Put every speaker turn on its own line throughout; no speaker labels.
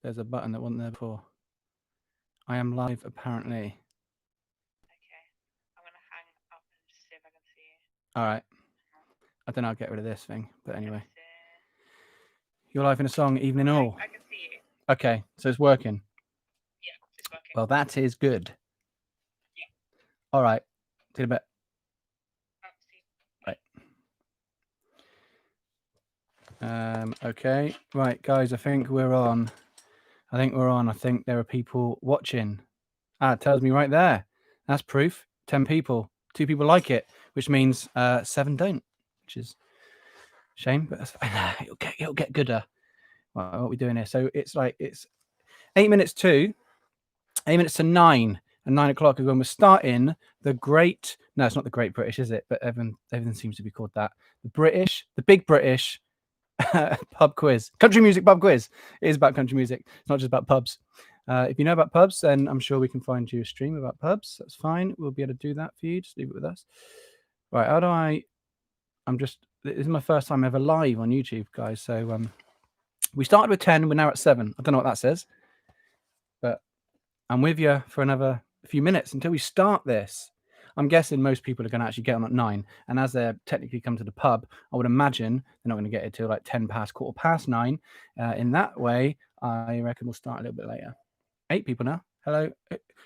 There's a button that wasn't there before. I am live, apparently.
Okay. I'm going to hang up and just see if I can see you.
All right. I don't know. I'll get rid of this thing. But
Let me
anyway,
see.
you're live in a song, evening all.
I can see you.
Okay, so it's working.
Yeah, it's working.
Well, that is good.
Yeah.
All right. See you in a bit.
See.
Right. Okay. Right, guys. I think we're on. I think there are people watching. It tells me right there. That's proof. 10 people. 2 people like it, which means 7 don't, which is a shame, but it'll get gooder. What are we doing here? So it's 8 minutes to 9, and 9 o'clock is when we're starting the great. No, it's not the Great British, is it? But everything seems to be called that. The Big British pub quiz, country music pub quiz. It is about country music. It's not just about pubs. If you know about pubs, then I'm sure we can find you a stream about pubs. That's fine. We'll be able to do that for you. Just leave it with us. Right. How do I? This is my first time ever live on YouTube, guys. So we started with 10. We're now at 7. I don't know what that says, but I'm with you for another few minutes until we start this. I'm guessing most people are going to actually get on at 9. And as they're technically come to the pub, I would imagine they're not going to get it till like 10 past, 9. In that way, I reckon we'll start a little bit later. 8 people now. Hello.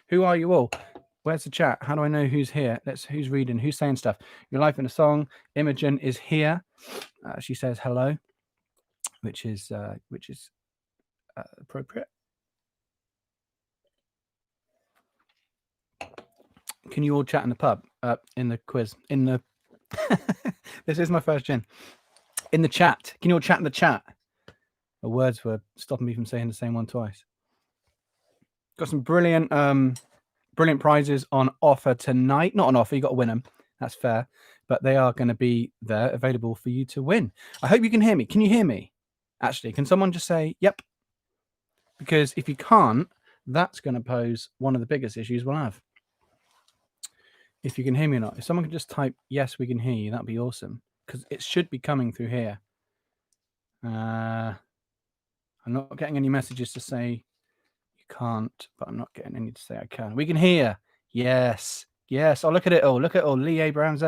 Who are you all? Where's the chat? How do I know who's here? Who's reading? Who's saying stuff? Your life in a song. Imogen is here. She says hello, which is appropriate. Can you all chat in the pub? In the quiz? In the this is my first gin. In the chat. Can you all chat in the chat? The words were stopping me from saying the same one twice. Got some brilliant prizes on offer tonight. Not on offer, you got to win them. That's fair. But they are going to be there available for you to win. I hope you can hear me. Can you hear me? Actually, can someone just say, yep? Because if you can't, that's going to pose one of the biggest issues we'll have. If you can hear me or not. If someone can just type, yes, we can hear you, that'd be awesome. Because it should be coming through here. I'm not getting any messages to say you can't, but I'm not getting any to say I can. We can hear. Yes. Yes. Oh, look at it all. Look at it all. Lee Abrams.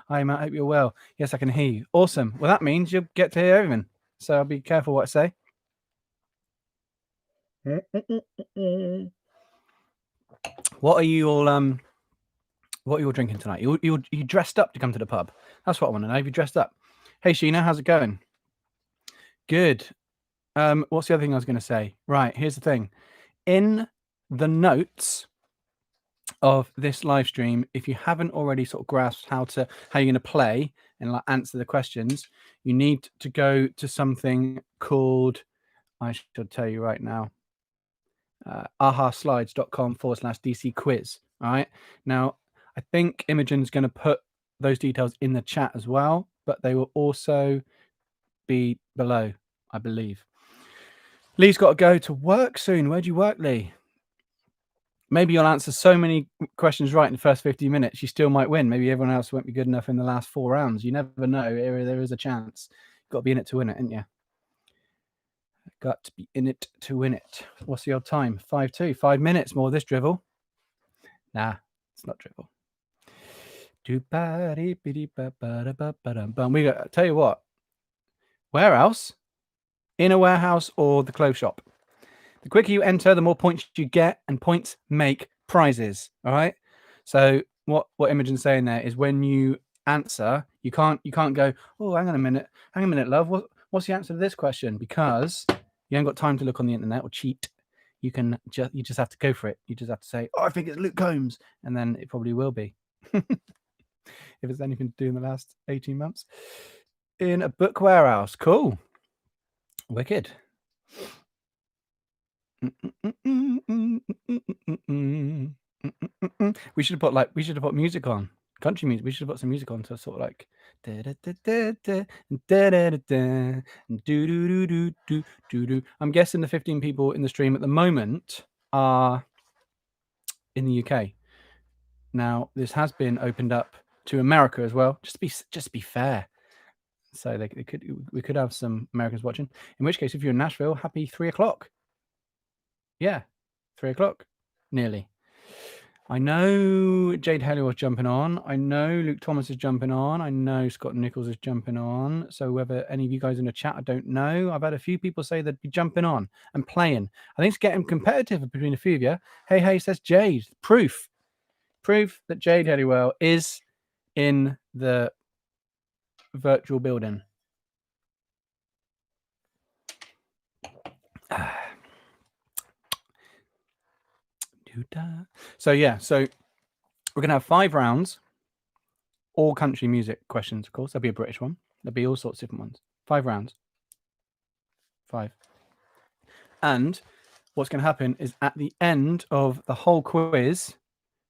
Hi, Matt. Hope you're well. Yes, I can hear you. Awesome. Well, that means you'll get to hear everything. So I'll be careful what I say. What are you all drinking tonight? You dressed up to come to the pub? That's what I want to know. Have you dressed up? Hey, Sheena, how's it going? Good. What's the other thing I was going to say? Right, here's the thing. In the notes of this live stream, if you haven't already sort of grasped how you're going to play and like answer the questions, you need to go to something called, I should tell you right now, ahaslides.com/DC quiz. All right. Now, I think Imogen's going to put those details in the chat as well, but they will also be below, I believe. Lee's got to go to work soon. Where do you work, Lee? Maybe you'll answer so many questions right in the first 50 minutes, you still might win. Maybe everyone else won't be good enough in the last 4 rounds. You never know. There is a chance. You've got to be in it to win it, haven't you? Got to be in it to win it. What's the old time? 5-2. 5 minutes more of this drivel. Nah, it's not drivel. We got, tell you what. Where else? In a warehouse or the clothes shop. The quicker you enter, the more points you get, and points make prizes. All right. So what Imogen's saying there is when you answer, you can't go, oh, hang on a minute, love. What's the answer to this question? Because you haven't got time to look on the internet or cheat. You just have to go for it. You just have to say, oh, I think it's Luke Combs, and then it probably will be. If it's anything to do in the last 18 months. In a book warehouse. Cool. Wicked. We should have put music on, country music. We should have put some music on to sort of like I'm guessing the 15 people in the stream at the moment are in the UK. Now this has been opened up to America as well, just to be fair. So we could have some Americans watching. In which case, if you're in Nashville, happy 3 o'clock. Yeah, 3 o'clock, nearly. I know Jade Haley was jumping on. I know Luke Thomas is jumping on. I know Scott Nichols is jumping on. So whether any of you guys in the chat, I don't know. I've had a few people say they'd be jumping on and playing. I think it's getting competitive between a few of you. Hey, says Jade. Proof that Jade Halliwell is in the virtual building. So yeah, so we're gonna have 5 rounds, all country music questions. Of course, there'll be a British one. There'll be all sorts of different ones. 5 rounds. 5. And what's going to happen is at the end of the whole quiz,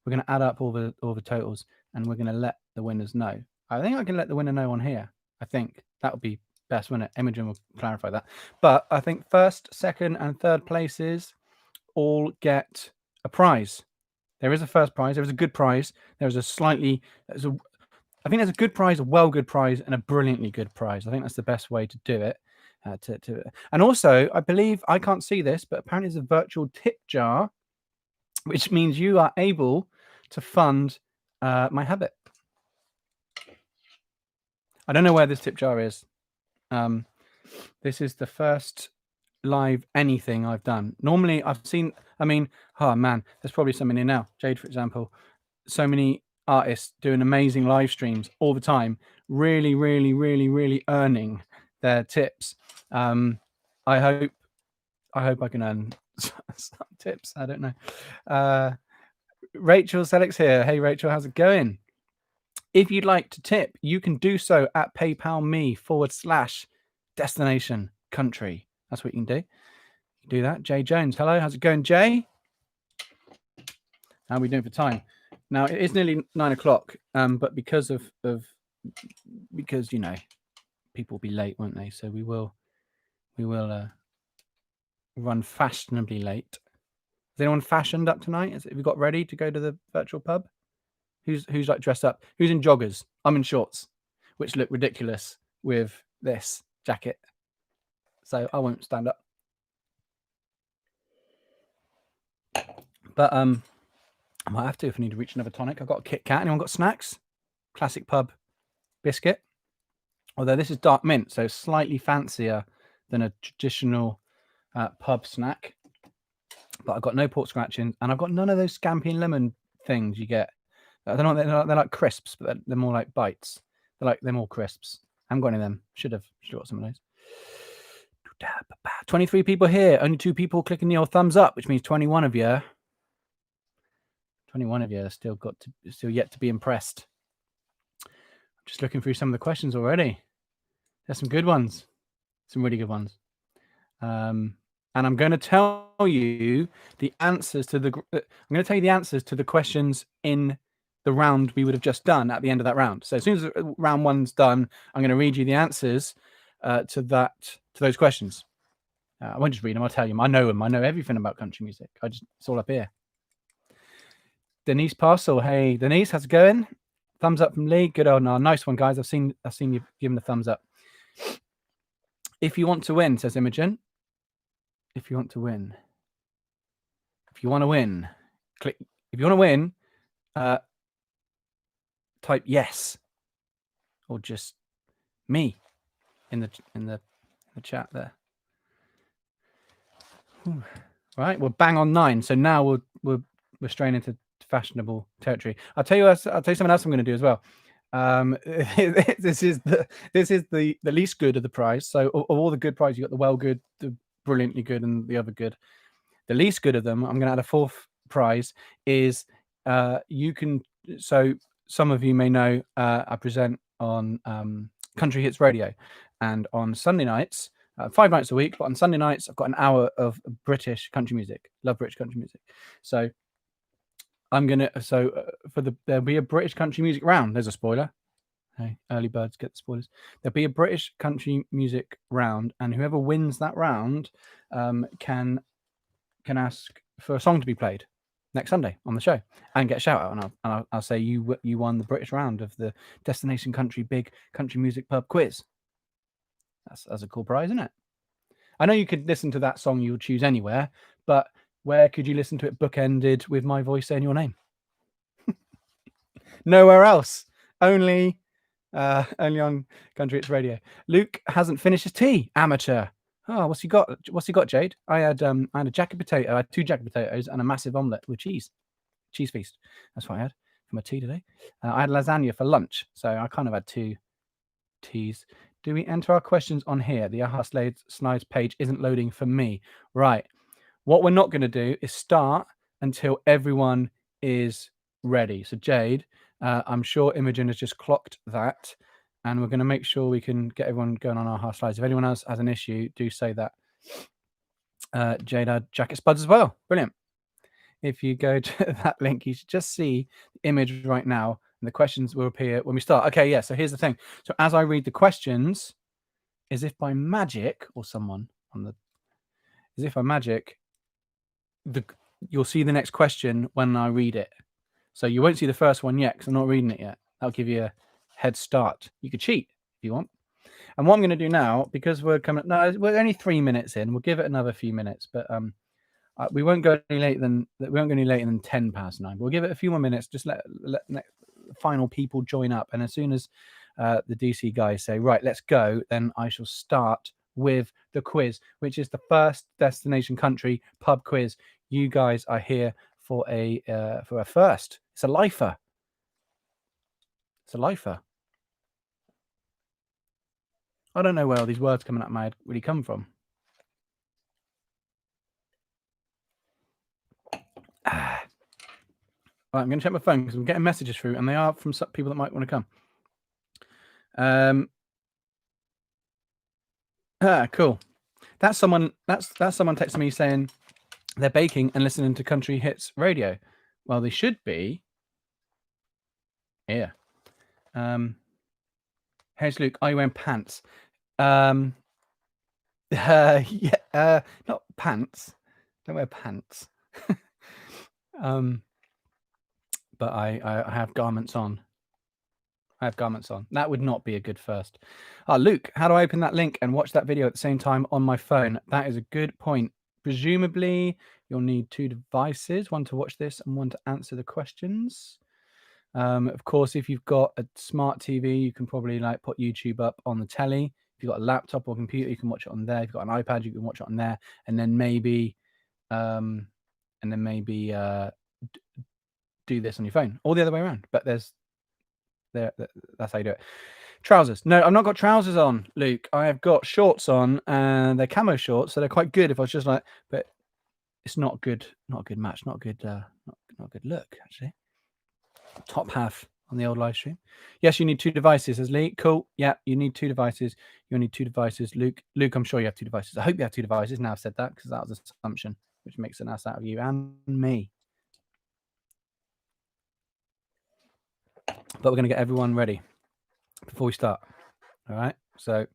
we're going to add up all the totals, and we're going to let the winners know. I think I can let the winner know on here. I think that would be best, wouldn't it? Imogen will clarify that. But I think first, second, and third places all get a prize. There is a first prize. There is a good prize. There's a slightly... I think there's a good prize, a good prize, and a brilliantly good prize. I think that's the best way to do it. And also, I believe, I can't see this, but apparently there's a virtual tip jar, which means you are able to fund my habit. I don't know where this tip jar is. This is the first live anything I've done. Normally, I've seen, I mean, oh man, there's probably some in here now. Jade, for example, so many artists doing amazing live streams all the time, really, really, really, really earning their tips. I hope I can earn some tips. I don't know. Rachel Selleck's here. Hey Rachel, how's it going? If you'd like to tip, you can do so at PayPal.me/destination country. That's what you can do. You can do that. Jay Jones, hello, how's it going, Jay? How are we doing for time? Now it is nearly 9 o'clock, but because you know, people will be late, won't they? So we will run fashionably late. Is anyone fashioned up tonight? Have you got ready to go to the virtual pub? Who's like dressed up? Who's in joggers? I'm in shorts, which look ridiculous with this jacket. So I won't stand up. But I might have to if I need to reach another tonic. I've got a Kit Kat. Anyone got snacks? Classic pub biscuit. Although this is dark mint, so slightly fancier than a traditional pub snack. But I've got no pork scratching, and I've got none of those scampi and lemon things you get. They're like crisps, but they're more like bites. They're more crisps. I haven't got any of them. Should have got some of those. 23 people here. Only 2 people clicking the old thumbs up, which means 21 of you. 21 of you still yet to be impressed. I'm just looking through some of the questions already. There's some good ones. Some really good ones. And I'm going to tell you the answers to the questions in the round we would have just done at the end of that round. So as soon as round 1's done, I'm going to read you the answers to those questions. I won't just read them. I'll tell you them. I know them. I know everything about country music. It's all up here. Denise Parcel. Hey, Denise, how's it going? Thumbs up from Lee. Good old, no, nice one, guys. I've seen you giving the thumbs up. If you want to win, says Imogen. If you want to win, click. If you want to win, type yes, or just me in the chat there. Whew. Right, we're bang on 9. So now we're straying into fashionable territory. I'll tell you something else I'm going to do as well. This is the least good of the prize. So of all the good prize, you got the well good, the brilliantly good, and the other good. The least good of them, I'm going to add a 4th prize. Is you can. So some of you may know I present on Country Hits Radio, and on Sunday nights. 5 nights a week, but on Sunday nights I've got an hour of British country music. Love British country music. So I'm gonna. There'll be a British country music round. There's a spoiler. Hey, early birds get the spoilers. There'll be a British country music round, and whoever wins that round can ask for a song to be played next Sunday on the show and get a shout out. And I'll say you won the British round of the Destination Country Big Country Music Pub Quiz. That's a cool prize, isn't it? I know you could listen to that song you would choose anywhere, but Where could you listen to it bookended with my voice saying your name? Nowhere else. Only on Country Hits Radio. Luke hasn't finished his tea. Amateur. Oh, what's he got? What's he got, Jade? I had a jacket potato. I had 2 jacket potatoes and a massive omelette with cheese. Cheese feast. That's what I had for my tea today. I had lasagna for lunch, so I kind of had 2 teas. Do we enter our questions on here? The Aha Slides page isn't loading for me. Right. What we're not going to do is start until everyone is ready. So Jade, I'm sure Imogen has just clocked that, and we're going to make sure we can get everyone going on our slides. If anyone else has an issue, do say that. Jade had jacket spuds as well. Brilliant. If you go to that link, you should just see the image right now, and the questions will appear when we start. Okay, yeah, so here's the thing. So as I read the questions, as if by magic, or someone on the, as if by magic, you'll see the next question when I read it. So you won't see the first one yet because I'm not reading it yet. That'll give you a head start. You could cheat if you want. And what I'm going to do now, because we're we're only 3 minutes in. We'll give it another few minutes, but we won't go any later than 10 past 9. We'll give it a few more minutes. Just let final people join up, and as soon as the DC guys say right, let's go, then I shall start with the quiz, which is the first destination country pub quiz. You guys are here for a first. It's a lifer. It's a lifer. I don't know where all these words coming out of my head really come from. Right, I'm going to check my phone because I'm getting messages through, and they are from some people that might want to come. Cool. That's someone texting me saying they're baking and listening to Country Hits Radio. Well, they should be here. Here's Luke. Are you wearing pants? Yeah. Not pants. Don't wear pants. But I have garments on. That would not be a good first. Luke, how do I open that link and watch that video at the same time on my phone? That is a good point. Presumably, you'll need 2 devices, one to watch this and one to answer the questions. Of course, if you've got a smart TV, you can probably put YouTube up on the telly. If you've got a laptop or computer, you can watch it on there. If you've got an iPad, you can watch it on there, and then maybe do this on your phone, or the other way around. But that's how you do it. Trousers. No, I've not got trousers on, Luke. I have got shorts on, and they're camo shorts, so they're quite good. If I was just but it's not good. Not a good match. Not good. Not a good look actually. Top half on the old live stream. Yes, you need 2 devices, says Lee. Cool. Yeah, you need 2 devices. You'll need 2 devices. Luke, I'm sure you have 2 devices. I hope you have 2 devices. Now I've said that because that was an assumption, which makes an ass out of you and me. But we're going to get everyone ready before we start. All right. So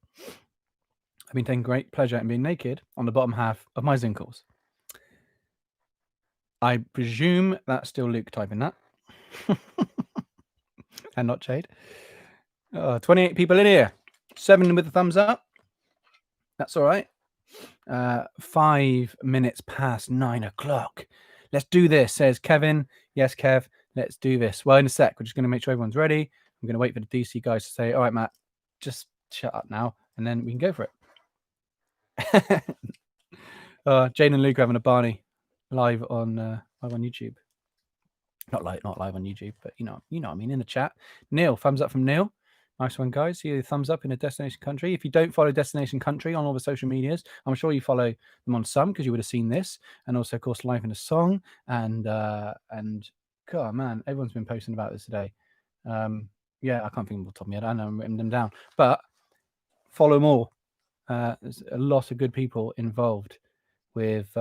I've been taking great pleasure in being naked on the bottom half of my Zoom calls. I presume that's still Luke typing that. And not Jade. 28 people in here. 7 with the thumbs up. That's all right. 5 minutes past 9 o'clock. Let's do this, says Kevin. Yes, Kev, let's do this. Well, in a sec, we're just going to make sure everyone's ready. I'm going to wait for the DC guys to say, all right, Matt, just shut up now, and then we can go for it. Jane and Luke are having a Barney live on YouTube. Not live on YouTube, but you know what I mean, in the chat. Neil, thumbs up from Neil. Nice one, guys. See a thumbs up in a destination country. If you don't follow Destination Country on all the social medias, I'm sure you follow them on some because you would have seen this. And also, of course, Live in a Song. And God, man, everyone's been posting about this today. Yeah, I can't think of the top of my head. I know I'm writing them down. But follow them all. There's a lot of good people involved with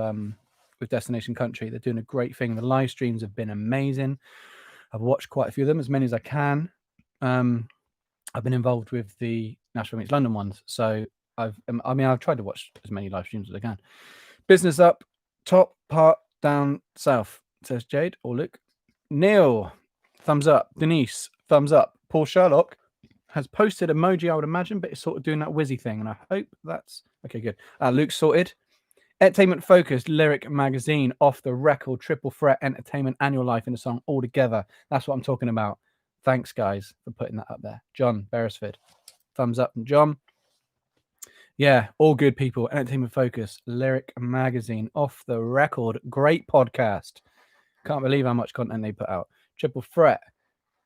Destination Country. They're doing a great thing. The live streams have been amazing. I've watched quite a few of them, as many as I can. I've been involved with the Nashville Meets London ones, so I've tried to watch as many live streams as I can. Business up, top part down south, says Jade or Luke. Neil, thumbs up. Denise, thumbs up. Paul Sherlock has posted emoji, I would imagine, but it's sort of doing that whizzy thing, and I hope that's okay. Good. Luke's sorted. Entertainment Focus, Lyric Magazine, Off the Record, Triple Threat, Entertainment, Annual Life in a Song, all together. That's what I'm talking about. Thanks, guys, for putting that up there. John Beresford. Thumbs up from John. Yeah, all good people. Entertainment Focus, Lyric Magazine, Off the Record, great podcast. Can't believe how much content they put out. Triple Threat,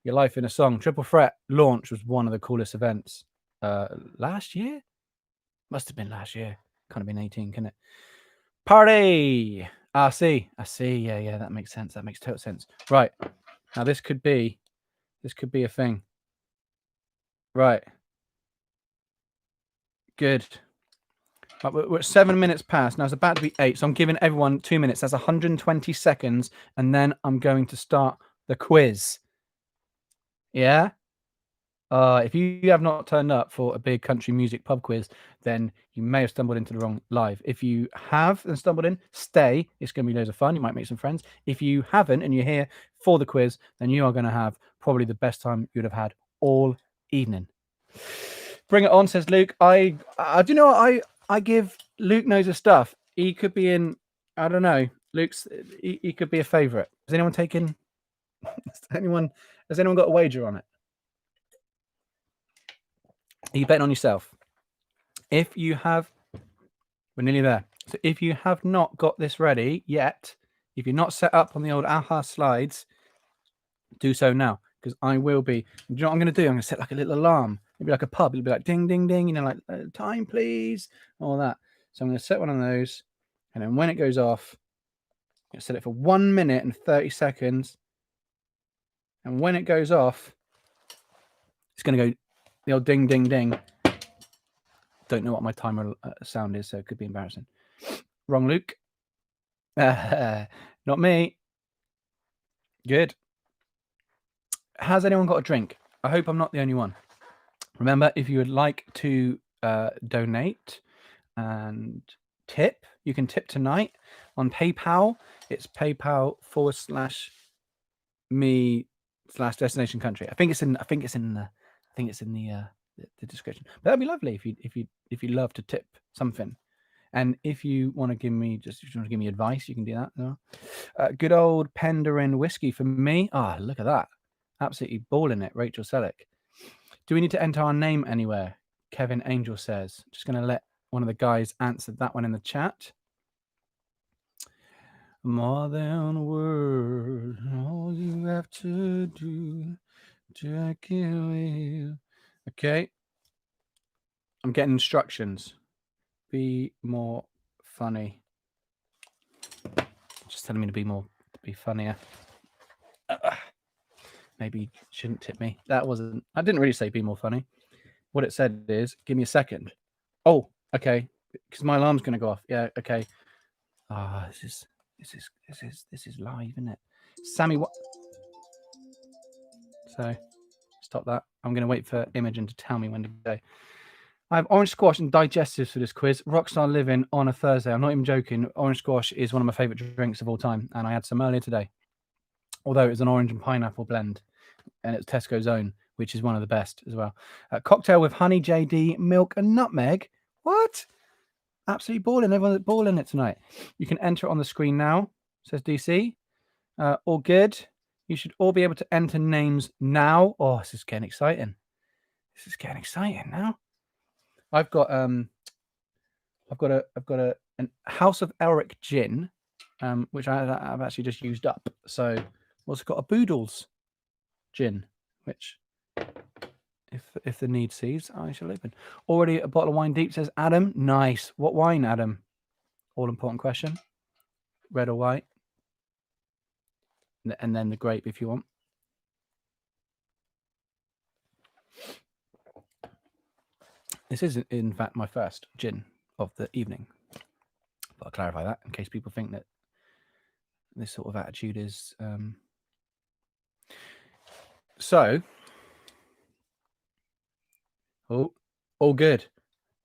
Your Life in a Song. Triple Threat launch was one of the coolest events last year. Must have been last year. Can't have been 18, can it? Party. I see. Yeah, that makes sense. That makes total sense. Right. Now this could be a thing. Right. Good. We're 7 minutes past. Now it's about to be 8. So I'm giving everyone 2 minutes. That's 120 seconds. And then I'm going to start the quiz. Yeah? If you have not turned up for a big country music pub quiz, then you may have stumbled into the wrong live. If you have and stumbled in, stay. It's going to be loads of fun. You might make some friends. If you haven't and you're here for the quiz, then you are going to have probably the best time you'd have had all evening. Bring it on, says Luke. I do you know what I give Luke knows his stuff. He could be in, I don't know. Luke's he could be a favourite. Has anyone taken has anyone got a wager on it? Are you betting on yourself? If you have, we're nearly there. So if you have not got this ready yet, if you're not set up on the old AHA slides, do so now, because I will be. Do you know what I'm going to do? I'm going to set like a little alarm. It'll be like a pub. It'll be like ding, ding, ding. You know, like time, please, all that. So I'm going to set one of those, and then when it goes off, I'm going to set it for 1 minute and 30 seconds. And when it goes off, it's going to go the old ding, ding, ding. Don't know what my timer sound is, so it could be embarrassing. Wrong, Luke. Not me. Good. Has anyone got a drink? I hope I'm not the only one. Remember, if you would like to donate and tip, you can tip tonight on PayPal. It's PayPal/me/destination country. I think it's in the description. But that'd be lovely if you love to tip something. And if you want to give me advice, you can do that. Good old Penderin whiskey for me. Look at that. Absolutely balling it, Rachel Selleck. Do we need to enter our name anywhere? Kevin Angel says. Just going to let one of the guys answer that one in the chat. More than a word, all you have to do to kill you. Okay. I'm getting instructions. Be more funny. Just telling me to be funnier. Maybe you shouldn't tip me. I didn't really say be more funny. What it said is, give me a second. Oh, okay. Because my alarm's going to go off. Yeah, okay. This is live, isn't it? Sammy, what? So, stop that. I'm going to wait for Imogen to tell me when to go. I have orange squash and digestives for this quiz. Rockstar Living on a Thursday. I'm not even joking. Orange squash is one of my favourite drinks of all time, and I had some earlier today. Although it was an orange and pineapple blend, and it's Tesco's own, which is one of the best as well. Cocktail with honey, JD, milk, and nutmeg. What? Absolutely balling. Everyone's balling it tonight. You can enter it on the screen now, says DC. All good. You should all be able to enter names now. Oh, this is getting exciting. Now. I've got a House of Elric gin, which I've actually just used up. So I've also got a Boodles gin, which if the need sees, I shall open. Already a bottle of wine deep, says Adam. Nice. What wine, Adam? All important question. Red or white? And then the grape if you want. This is, in fact, my first gin of the evening. But I'll clarify that in case people think that this sort of attitude is... So... Oh, all good.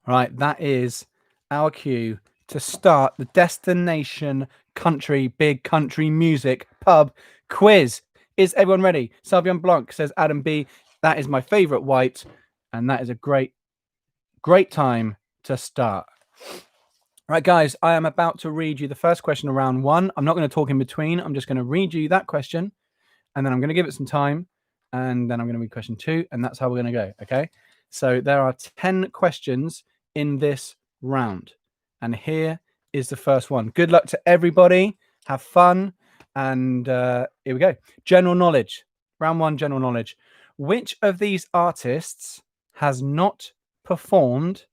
Right, that is our cue to start the Destination Country Big Country Music Pub quiz. Is everyone ready? Savion Blanc, says Adam B. That is my favourite white, and that is a great time to start. Right, guys, I am about to read you the first question of round 1. I'm not going to talk in between. I'm just going to read you that question, and then I'm going to give it some time, and then I'm going to read question 2, and that's how we're going to go, okay? So there are 10 questions in this round, and here is the first one. Good luck to everybody. Have fun, and here we go. General knowledge. Round 1, general knowledge. Which of these artists has not performed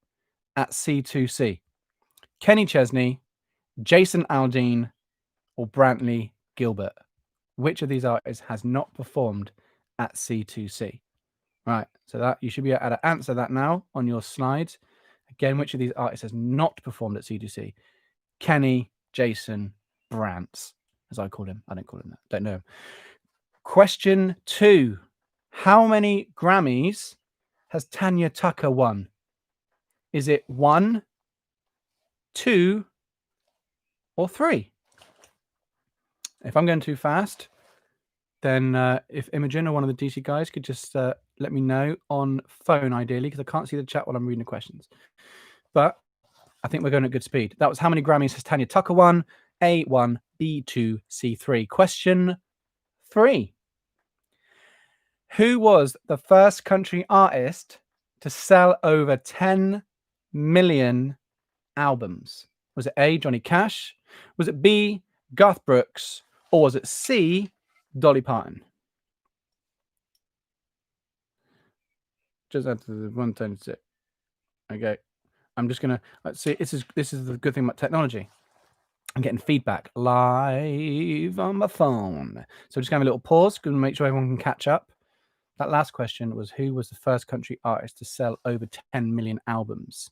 at C2C? Kenny Chesney, Jason Aldean, or Brantley Gilbert? Which of these artists has not performed at C2C? Right, so that you should be able to answer that now on your slides. Again, which of these artists has not performed at C2C? Kenny, Jason, Brants, as I call him. I don't call him that. Don't know him. Question 2. How many Grammys has Tanya Tucker won? Is it 1, 2, or 3? If I'm going too fast, then if Imogen or one of the DC guys could just let me know on phone, ideally, because I can't see the chat while I'm reading the questions. But I think we're going at good speed. That was how many Grammys has Tanya Tucker won? A1, B2, C3. Question 3. Who was the first country artist to sell over 10 million albums? Was it A, Johnny Cash? Was it B, Garth Brooks? Or was it C, Dolly Parton? Just enter the 126. Okay. I'm just gonna see. This is the good thing about technology. I'm getting feedback live on my phone. So just gonna have a little pause, gonna make sure everyone can catch up. That last question was, who was the first country artist to sell over 10 million albums?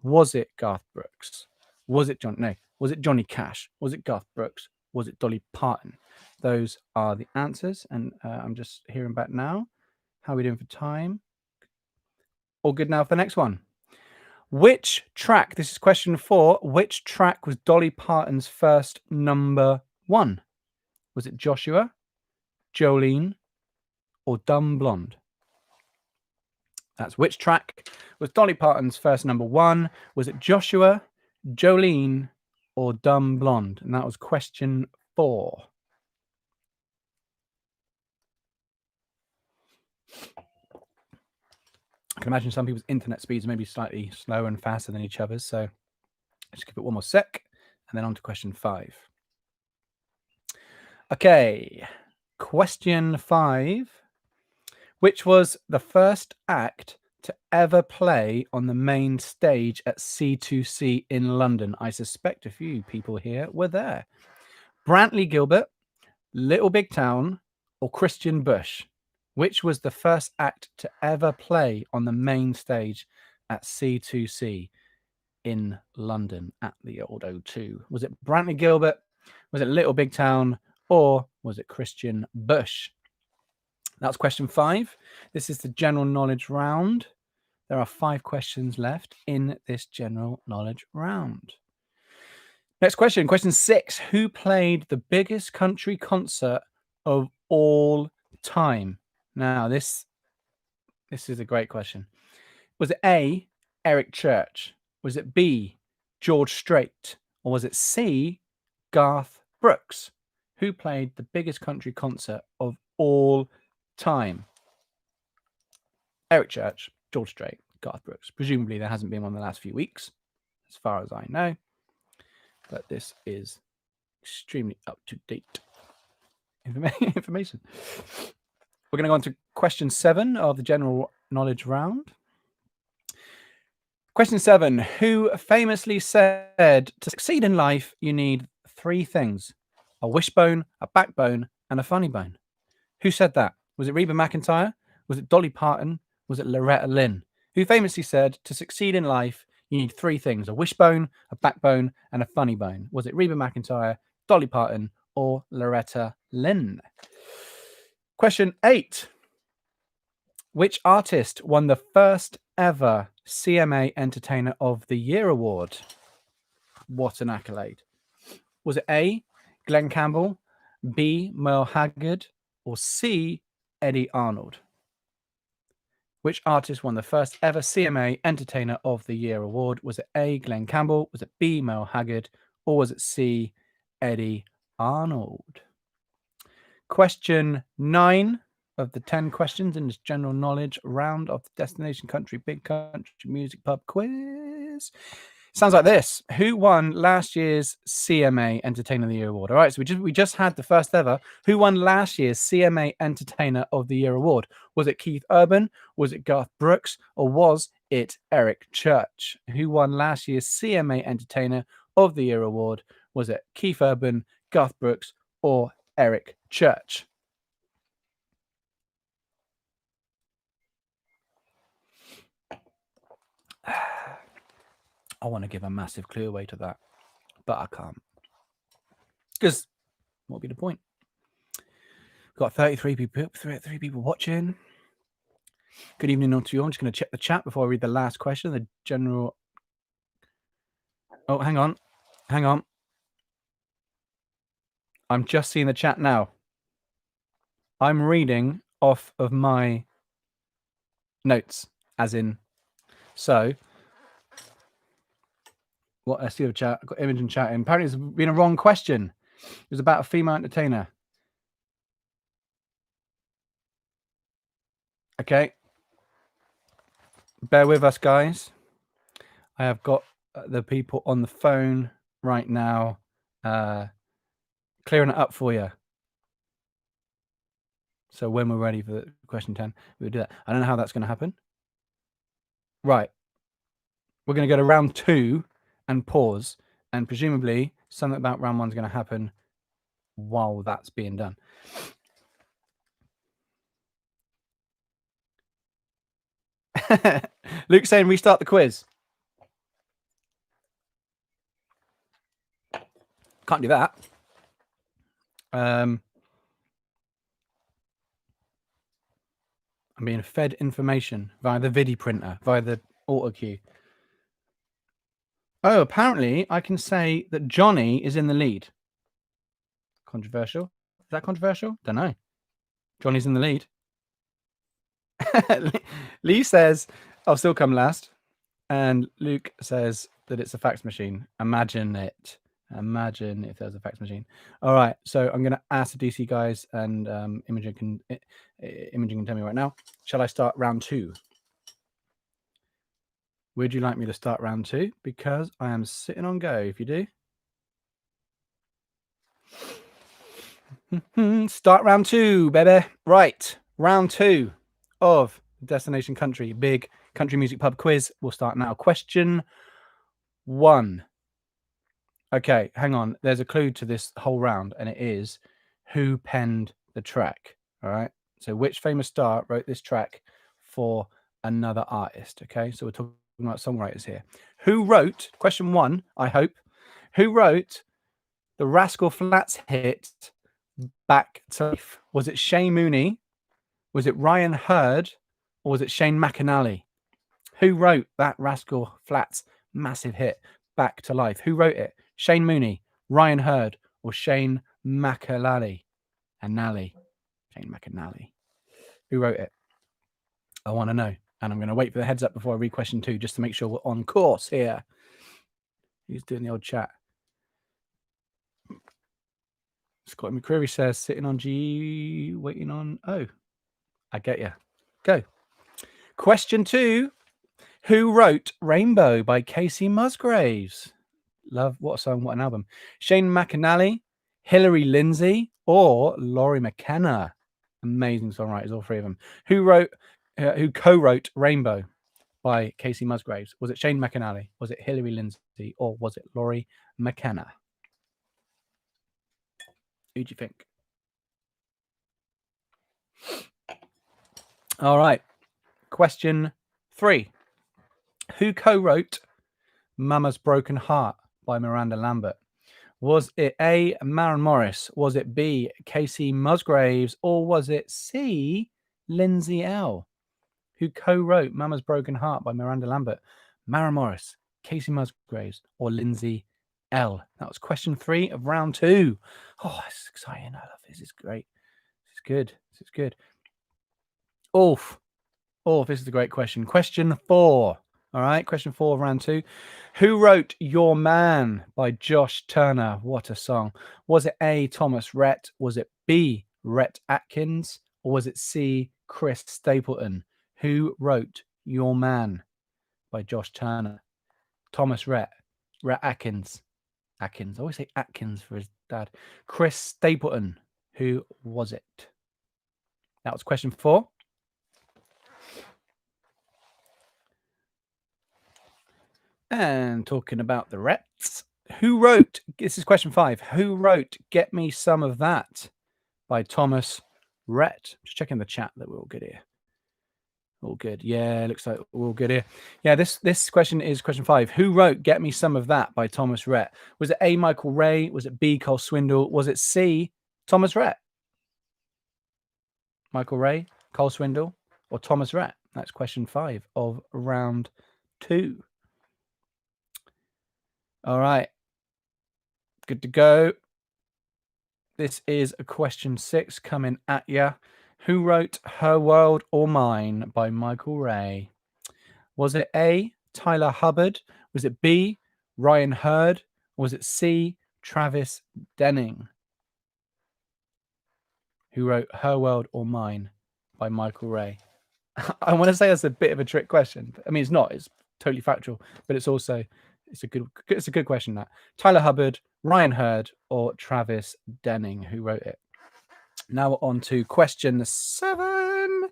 Was it Garth Brooks? Was it Was it Johnny Cash? Was it Garth Brooks? Was it Dolly Parton? Those are the answers, and I'm just hearing back now. How are we doing for time? All good now for the next one. Which track, this is question 4, which track was Dolly Parton's first number 1? Was it Joshua, Jolene, or Dumb Blonde? That's which track was Dolly Parton's first number 1? Was it Joshua, Jolene, or Dumb Blonde? And that was question 4. I can imagine some people's internet speeds may be slightly slower and faster than each other's, so just give it one more sec, and then on to question 5. Okay, question 5. Which was the first act to ever play on the main stage at C2C in London? I suspect a few people here were there. Brantley Gilbert, Little Big Town, or Christian Bush? Which was the first act to ever play on the main stage at C2C in London at the old O2? Was it Brantley Gilbert? Was it Little Big Town? Or was it Christian Bush? That's question 5. This is the general knowledge round. There are 5 questions left in this general knowledge round. Next question, question 6. Who played the biggest country concert of all time? Now, this is a great question. Was it A, Eric Church? Was it B, George Strait? Or was it C, Garth Brooks? Who played the biggest country concert of all time? Eric Church, George Strait, Garth Brooks. Presumably there hasn't been one in the last few weeks, as far as I know. But this is extremely up-to-date information. We're going to go on to question 7 of the general knowledge round. Question 7. Who famously said, to succeed in life, you need 3 things: a wishbone, a backbone, and a funny bone? Who said that? Was it Reba McEntire? Was it Dolly Parton? Was it Loretta Lynn? Who famously said, to succeed in life, you need 3 things: a wishbone, a backbone, and a funny bone? Was it Reba McEntire, Dolly Parton, or Loretta Lynn? Question 8. Which artist won the first ever CMA Entertainer of the Year award? What an accolade. Was it A, Glenn Campbell, B, Merle Haggard, or C, Eddie Arnold? Which artist won the first ever CMA Entertainer of the Year award? Was it A, Glenn Campbell? Was it B, Mel Haggard? Or was it C, Eddie Arnold? Question 9 of the 10 questions in this general knowledge round of the Destination Country Big Country Music Pub quiz. Sounds like this. Who won last year's CMA Entertainer of the Year award? All right, so we just had the first ever. Who won last year's CMA Entertainer of the Year award? Was it Keith Urban? Was it Garth Brooks? Or was it Eric Church? Who won last year's CMA Entertainer of the Year award? Was it Keith Urban, Garth Brooks, or Eric Church? I want to give a massive clue away to that, but I can't. Because what would be the point? We've got 33 people watching. Good evening to you. I'm just going to check the chat before I read the last question. The general... Oh, hang on. I'm just seeing the chat now. I'm reading off of my notes, as in... So... What? I see the chat. I've got Imogen chatting. Apparently, it's been a wrong question. It was about a female entertainer. Okay. Bear with us, guys. I have got the people on the phone right now clearing it up for you. So when we're ready for question 10, we'll do that. I don't know how that's going to happen. Right. We're going to go to round 2 and pause. And presumably something about round 1 is going to happen while that's being done. Luke's saying restart the quiz. Can't do that. I'm being fed information via the VIDI printer, via the auto cue. Oh, apparently I can say that Johnny is in the lead. Controversial? Is that controversial? Don't know. Johnny's in the lead. Lee says, I'll still come last. And Luke says that it's a fax machine. Imagine it. Imagine if there's a fax machine. All right. So I'm going to ask the DC guys, and Imogen can tell me right now. Shall I start round 2? Would you like me to start round 2? Because I am sitting on go if you do. Start round 2, baby. Right. Round 2 of Destination Country Big Country Music Pub quiz will start now. Question 1. Okay, hang on. There's a clue to this whole round, and it is who penned the track. All right. So which famous star wrote this track for another artist? Okay, so we're talking about songwriters here. Who wrote, question 1, I hope, who wrote the Rascal Flatts hit Back to Life? Was it Shane Mooney? Was it Ryan Hurd? Or was it Shane McAnally? Who wrote that Rascal Flatts massive hit Back to Life? Who wrote it? Shane Mooney, Ryan Hurd, or Shane McAnally? Shane McAnally. Who wrote it? I want to know. And I'm going to wait for the heads up before I read question 2, just to make sure we're on course here. Who's doing the old chat? Scott McCreary says, sitting on G, waiting on... Oh, I get you. Go. Question 2. Who wrote Rainbow by Casey Musgraves? Love, what a song, what an album. Shane McAnally, Hilary Lindsay, or Laurie McKenna? Amazing songwriters, all 3 of them. Who co-wrote Rainbow by Casey Musgraves? Was it Shane McAnally? Was it Hilary Lindsay? Or was it Laurie McKenna? Who do you think? All right. Question 3. Who co-wrote Mama's Broken Heart by Miranda Lambert? Was it A, Maren Morris? Was it B, Casey Musgraves? Or was it C, Lindsay L? Who co-wrote Mama's Broken Heart by Miranda Lambert? Maren Morris, Casey Musgraves, or Lindsay L? That was question 3 of round 2. Oh, this is exciting. I love this. This is great. This is good. This is good. Oof. Oh, this is a great question. Question 4. All right, question 4 of round 2. Who wrote Your Man by Josh Turner? What a song. Was it A, Thomas Rhett? Was it B, Rhett Atkins? Or was it C, Chris Stapleton? Who wrote Your Man by Josh Turner? Thomas Rhett Atkins. I always say Atkins for his dad. Chris Stapleton. Who was it? That was question 4. And talking about the Rets, who wrote, this is question 5, who wrote Get Me Some of That by Thomas Rhett? Just checking the chat that we're all good here. All good. Yeah, looks like we're all good here. Yeah, this question is question 5. Who wrote Get Me Some of That by Thomas Rhett? Was it A, Michael Ray? Was it B, Cole Swindle? Was it C, Thomas Rhett? Michael Ray, Cole Swindle, or Thomas Rhett? That's question 5 of round 2. All right. Good to go. This is a question 6 coming at ya. Who wrote Her World or Mine by Michael Ray? Was it A, Tyler Hubbard? Was it B, Ryan Hurd? Or was it C, Travis Denning? Who wrote Her World or Mine by Michael Ray? I want to say that's a bit of a trick question. I mean, it's not. It's totally factual, but it's also it's a good question. That Tyler Hubbard, Ryan Hurd, or Travis Denning, who wrote it? Now we're on to question 7.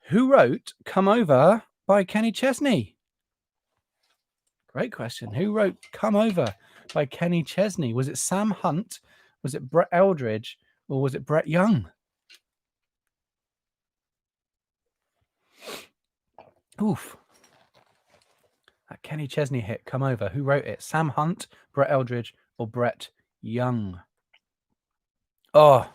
Who wrote Come Over by Kenny Chesney? Great question. Who wrote Come Over by Kenny Chesney? Was it Sam Hunt? Was it Brett Eldridge? Or was it Brett Young? Oof. That Kenny Chesney hit, Come Over. Who wrote it? Sam Hunt, Brett Eldridge, or Brett Young? Oh,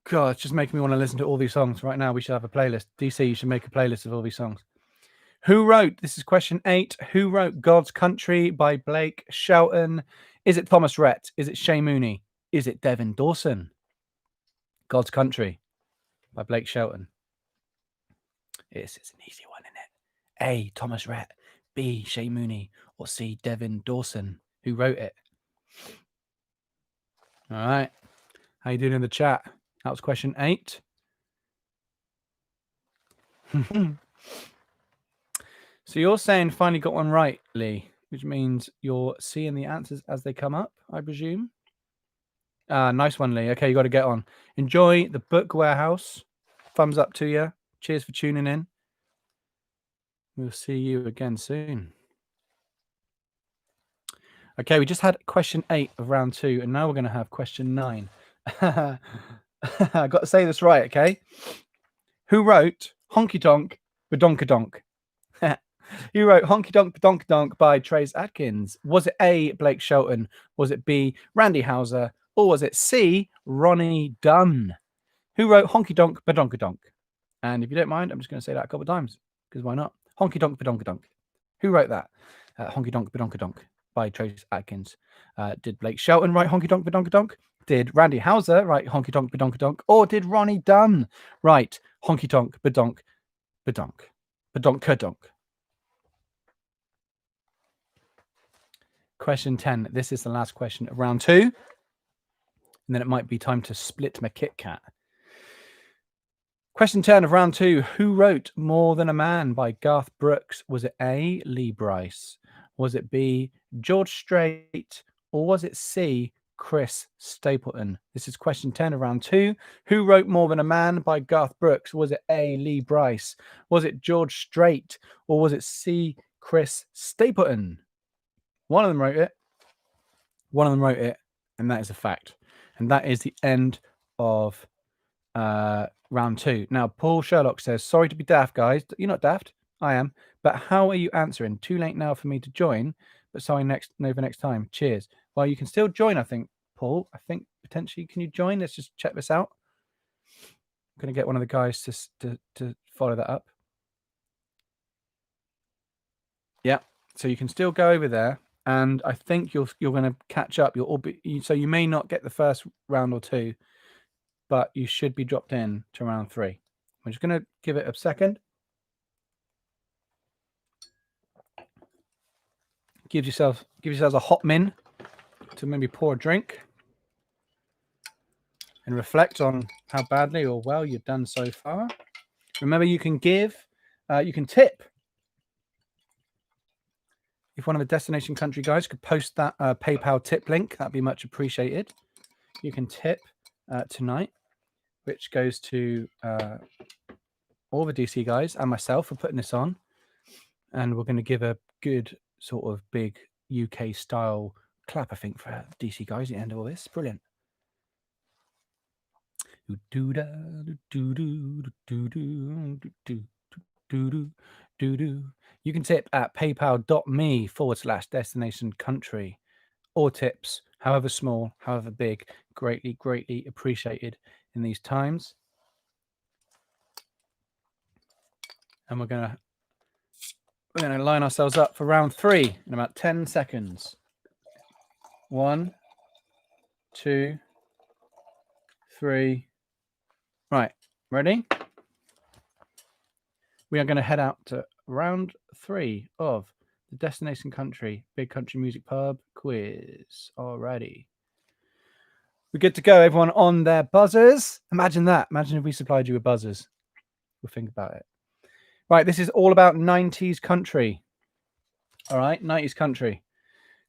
God, it's just making me want to listen to all these songs right now. We should have a playlist. DC, you should make a playlist of all these songs. Who wrote, this is question 8, who wrote God's Country by Blake Shelton? Is it Thomas Rhett? Is it Shay Mooney? Is it Devin Dawson? God's Country by Blake Shelton. It's an easy one, isn't it? A, Thomas Rhett. B, Shay Mooney. Or C, Devin Dawson. Who wrote it? All right. How you doing in the chat? That was question 8. So you're saying finally got one right, Lee, which means you're seeing the answers as they come up, I presume. Nice one, Lee. Okay, you got to get on. Enjoy the book warehouse. Thumbs up to you. Cheers for tuning in. We'll see you again soon. Okay, we just had question 8 of round 2, and now we're going to have question 9. I got to say this right, okay? Who wrote Honky Tonk Badonkadonk? Who wrote Honky Tonk Badonkadonk by Trace Atkins? Was it A, Blake Shelton? Was it B, Randy Houser? Or was it C, Ronnie Dunn? Who wrote Honky Tonk Badonkadonk? And if you don't mind, I'm just going to say that a couple of times, because why not? Honky Tonk Badonkadonk. Who wrote that? Honky Tonk Badonkadonk by Trace Atkins. Did Blake Shelton write Honky Tonk Badonkadonk? Did Randy Houser write Honky Tonk Badonkadonk? Or did Ronnie Dunn write Honky Tonk Badonk Badonk Badonkadonk? Question 10. This is the last question of round 2. And then it might be time to split my Kit Kat. Question 10 of round 2. Who wrote More Than a Man by Garth Brooks? Was it A, Lee Brice? Was it B, George Strait? Or was it C, Chris Stapleton? This is question 10 of round 2. Who wrote More Than a Man by Garth Brooks? Was it A, Lee Brice? Was it George Strait? Or was it C, Chris Stapleton? One of them wrote it. One of them wrote it. And that is a fact. And that is the end of round 2. Now, Paul Sherlock says, sorry to be daft, guys. You're not daft. I am. But how are you answering? Too late now for me to join. But sorry, next time. Cheers. Well, you can still join, I think, Paul. I think potentially, can you join? Let's just check this out. I'm going to get one of the guys to follow that up. Yeah. So you can still go over there. And I think you're going to catch up. So you may not get the first round or 2, but you should be dropped in to round 3. I'm just going to give it a second. Give yourselves a hot min to maybe pour a drink and reflect on how badly or well you've done so far. Remember, you can give, you can tip. If one of the destination country guys could post that PayPal tip link, that'd be much appreciated. You can tip tonight, which goes to all the DC guys and myself for putting this on. And we're going to give a good sort of big UK style clap, I think, for DC guys at the end of all this. Brilliant. You can tip at paypal.me/destination country. Or tips, however small, however big, greatly appreciated in these times. And we're gonna line ourselves up for round 3 in about 10 seconds. 1, 2, 3. Right, ready? We are going to head out to round 3 of the Destination Country Big Country Music Pub quiz. Alrighty. We're good to go, everyone on their buzzers. Imagine that. Imagine if we supplied you with buzzers. We'll think about it. Right, this is all about 90s country. All right, 90s country.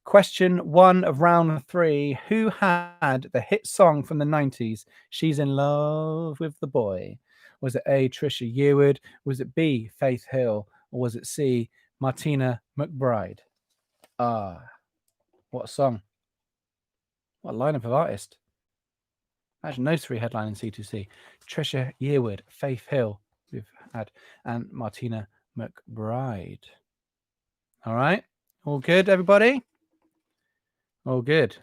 Question 1 of round 3. Who had the hit song from the 90s, She's in Love with the Boy? Was it A, Trisha Yearwood? Was it B, Faith Hill? Or was it C, Martina McBride? What a song. What a lineup of artists. Imagine those 3 headlining C2C. Trisha Yearwood, Faith Hill, we've had, and Martina McBride. All right. All good, everybody? All good.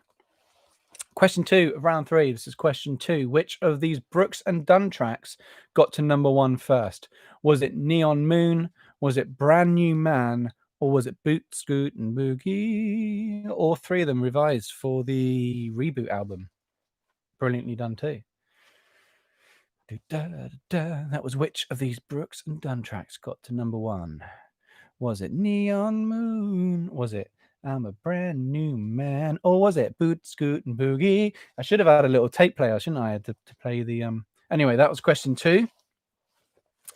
Question 2 of round 3. This is question 2. Which of these Brooks and Dunn tracks got to number 1 first? Was it Neon Moon? Was it Brand New Man? Or was it Boot, Scoot, and Boogie? All 3 of them revised for the reboot album. Brilliantly done too. That was which of these Brooks and Dunn tracks got to number 1? Was it Neon Moon? Was it I'm a Brand New Man? Or was it Boot, Scoot, and Boogie? I should have had a little tape player, shouldn't I? To play the Anyway, that was question 2.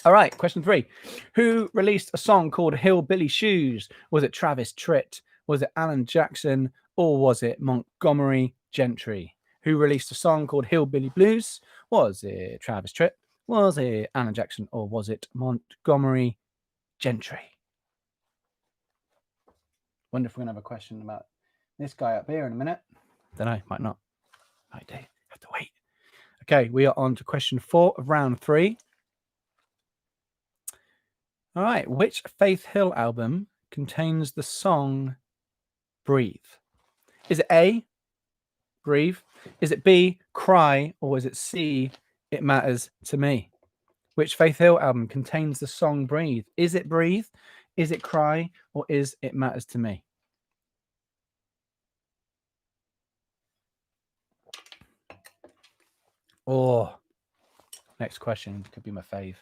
All right, question 3. Who released a song called Hillbilly Shoes? Was it Travis Tritt? Was it Alan Jackson? Or was it Montgomery Gentry? Who released a song called Hillbilly Blues? Was it Travis Tritt? Was it Alan Jackson? Or was it Montgomery Gentry? Wonder if we're going to have a question about this guy up here in a minute. Don't know, might not. Might do. Have to wait. Okay, we are on to question 4 of round 3. All right, which Faith Hill album contains the song Breathe? Is it A, Breathe? Is it B, Cry? Or is it C, It Matters to Me? Which Faith Hill album contains the song Breathe? Is it Breathe? Is it Cry? Or is It Matters to Me? Oh, next question could be my fave.